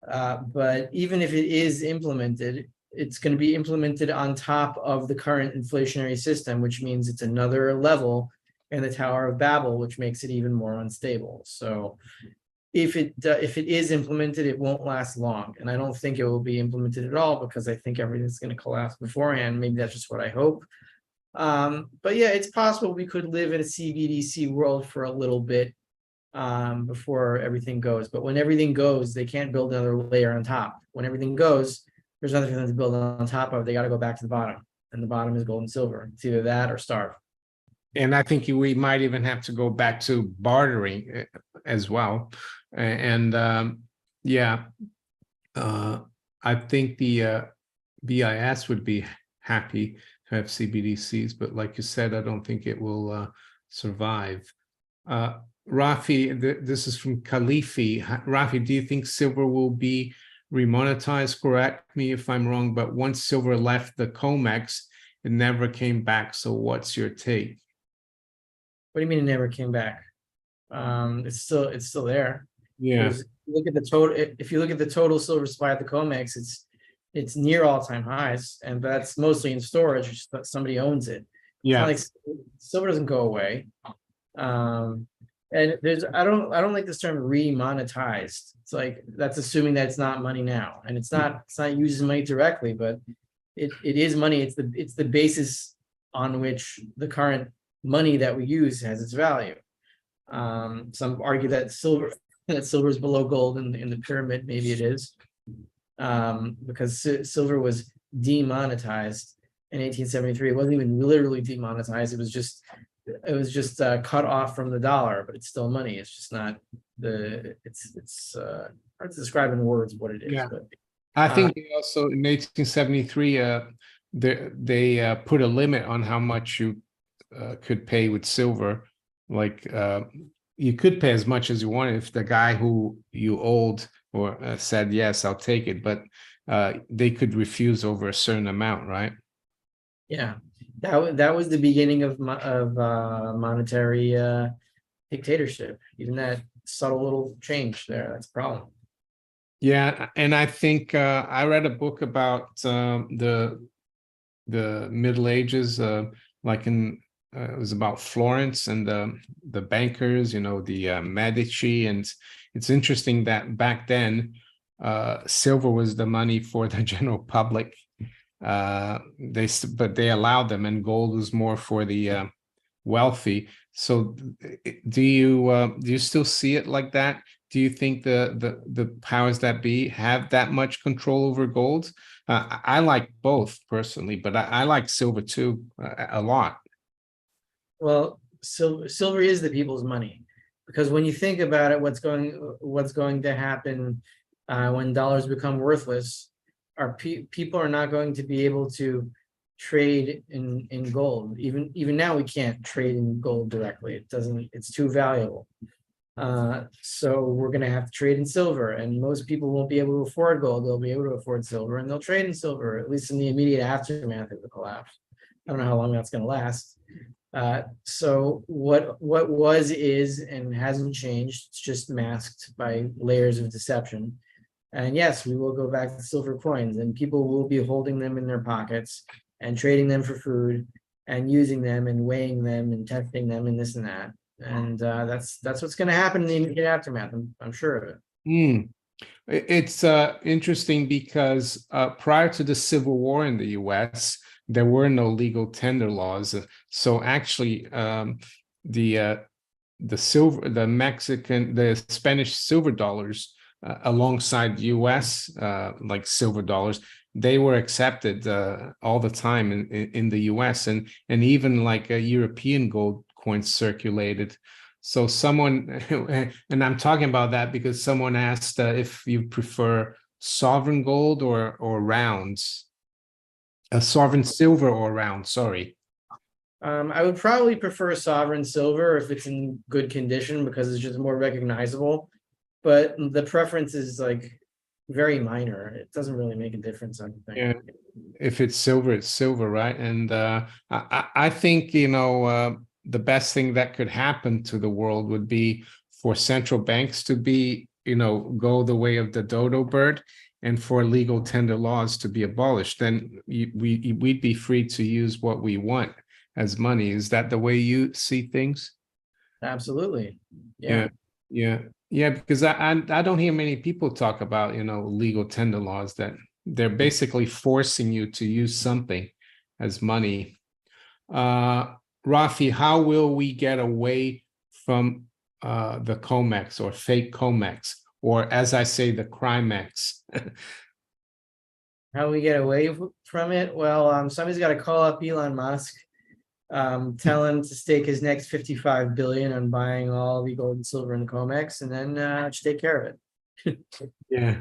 But even if it is implemented, it's going to be implemented on top of the current inflationary system, which means it's another level in the Tower of Babel, which makes it even more unstable. So if it is implemented, it won't last long. And I don't think it will be implemented at all because I think everything's going to collapse beforehand. Maybe that's just what I hope. But yeah, it's possible we could live in a CBDC world for a little bit before everything goes. But when everything goes, they can't build another layer on top. When everything goes, there's nothing for them to build on top of. They got to go back to the bottom. And the bottom is gold and silver. It's either that or starve. And I think we might even have to go back to bartering as well. And I think the BIS would be happy to have CBDCs, but like you said, I don't think it will survive. Rafi, this is from Khalifi. Rafi, do you think silver will be remonetized? Correct me if I'm wrong, but once silver left the COMEX, it never came back. So what's your take? What do you mean it never came back? It's still there. Yeah. Look at the total. If you look at the total silver supply at the COMEX, it's near all-time highs, and that's mostly in storage. Somebody owns it. Yeah. It's not like silver doesn't go away. And I don't like this term remonetized. It's like that's assuming that it's not money now, and it's not using money directly, but it is money. It's the basis on which the current money that we use has its value. Some argue that silver is below gold in the pyramid. Maybe it is, because silver was demonetized in 1873. It wasn't even literally demonetized. It was just cut off from the dollar, but it's still money. It's just not it's hard to describe in words what it is. Yeah. But I think also in 1873, they put a limit on how much you could pay with silver. Like you could pay as much as you wanted if the guy who you owed or said yes, I'll take it, but they could refuse over a certain amount, right? yeah, that was the beginning of monetary dictatorship. Even that subtle little change there, that's a problem. Yeah, and I think I read a book about the Middle Ages, like in it was about Florence and the bankers, the Medici, and it's interesting that back then, silver was the money for the general public. But they allowed them, and gold was more for the wealthy. So, do you still see it like that? Do you think the powers that be have that much control over gold? I like both personally, but I like silver too a lot. Well, silver is the people's money, because when you think about it, what's going to happen when dollars become worthless, people are not going to be able to trade in gold. Even now, we can't trade in gold directly. It's too valuable. So we're going to have to trade in silver, and most people won't be able to afford gold. They'll be able to afford silver, and they'll trade in silver, at least in the immediate aftermath of the collapse. I don't know how long that's going to last. So what was, is, and hasn't changed. It's just masked by layers of deception. And yes, we will go back to silver coins, and people will be holding them in their pockets and trading them for food and using them and weighing them and testing them and this and that. And that's what's going to happen in the immediate aftermath. I'm sure of it. Mm. It's interesting because prior to the Civil War in the U.S., there were no legal tender laws. So actually, the Spanish silver dollars alongside U.S. Like silver dollars, they were accepted all the time in the U.S. and even like a European gold coins circulated. So someone, and I'm talking about that because someone asked if you prefer sovereign gold or rounds, sovereign silver or round. Sorry. I would probably prefer sovereign silver if it's in good condition, because it's just more recognizable. But the preference is like very minor. It doesn't really make a difference, I think. Yeah, if it's silver, right? And I think the best thing that could happen to the world would be for central banks to be go the way of the dodo bird, and for legal tender laws to be abolished. Then we'd be free to use what we want as money. Is that the way you see things? Absolutely. Yeah, Yeah. yeah, because I don't hear many people talk about legal tender laws that they're basically forcing you to use something as money. Rafi, how will we get away from the COMEX or fake COMEX, or as I say, the CRIMEX? How we get away from it? Well, somebody's got to call up Elon Musk, tell him to stake his next 55 billion on buying all the gold and silver and COMEX, and then just take care of it. Yeah.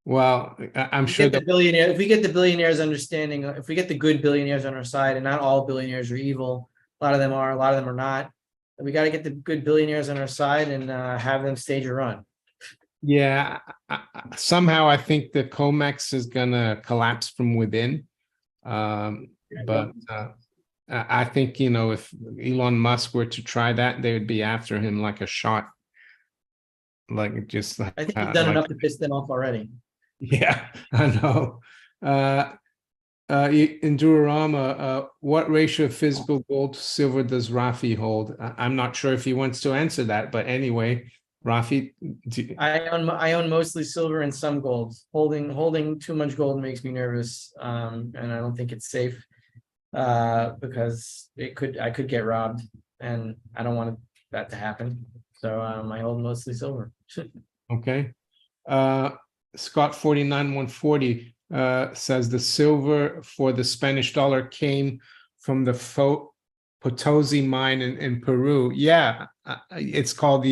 Well, I'm sure that If we get the billionaires understanding, if we get the good billionaires on our side, and not all billionaires are evil, a lot of them are, a lot of them are not. We got to get the good billionaires on our side and have them stage a run. yeah, somehow I think the COMEX is gonna collapse from within. But I think if Elon Musk were to try that, they would be after him like a shot, like just I think he's done like enough to piss them off already. yeah, I know. In Durarama, what ratio of physical gold to silver does Rafi hold? I'm not sure if he wants to answer that, but anyway, Rafi, I own mostly silver and some gold. Holding too much gold makes me nervous, and I don't think it's safe, because I could get robbed, and I don't want that to happen. So I hold mostly silver. okay. Scott 49140 says the silver for the Spanish dollar came from the Potosi mine in Peru. Yeah, it's called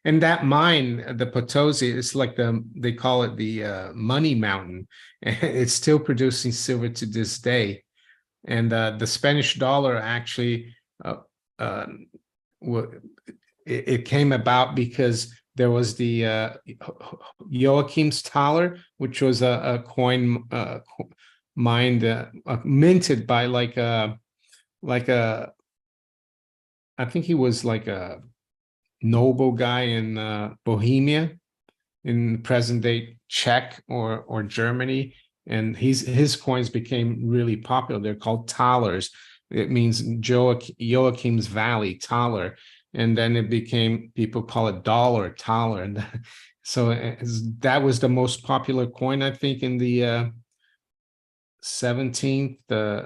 and that mine, the Potosi, it's like they call it the money mountain. It's still producing silver to this day. And the Spanish dollar actually, uh, it came about because there was the Joachimsthaler, which was a coin mined, minted by like a I think he was like a noble guy in Bohemia, in present day Czech or Germany, and his coins became really popular. They're called thalers. It means Joachim's Valley, Thaler, and then it became, people call it dollar, thaler, and so that was the most popular coin, I think, in the 17th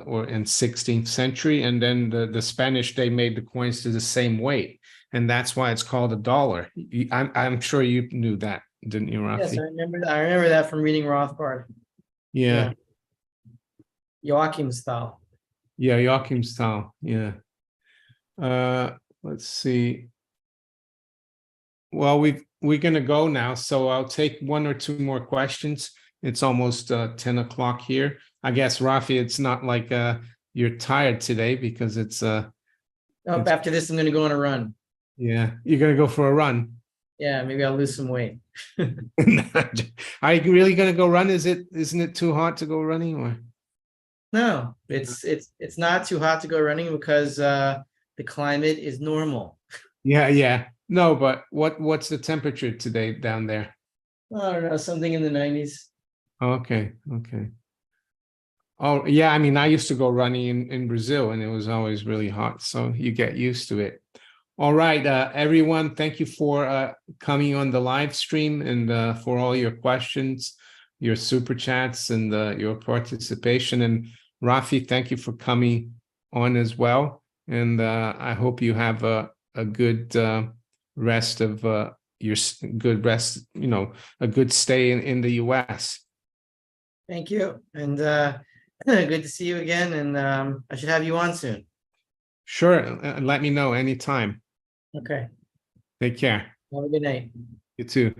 or in 16th century, and then the Spanish, they made the coins to the same weight, and that's why it's called a dollar. I'm sure you knew that, didn't you, Rafi? Yes, I remember that. I remember that from reading Rothbard. Yeah, Joachim's style. yeah, Joachim's Tal. Yeah. Let's see. Well, we're gonna go now, so I'll take one or two more questions. It's almost 10 o'clock here. I guess, Rafi, it's not like you're tired today because it's After this, I'm gonna go on a run. yeah, you're gonna go for a run. Yeah, maybe I'll lose some weight. Are you really gonna go run? Isn't it too hot to go running, or? No, it's not too hot to go running because the climate is normal. Yeah. No, but what's the temperature today down there? I don't know, something in the 90s. Okay. Oh, yeah, I mean, I used to go running in Brazil, and it was always really hot, so you get used to it. All right, everyone, thank you for coming on the live stream, and for all your questions, your super chats, and your participation. And Rafi, thank you for coming on as well. And I hope you have a good rest of your good rest, a good stay in the US. Thank you. And good to see you again. And I should have you on soon. Sure. Let me know anytime. Okay. Take care. Have a good night. You too.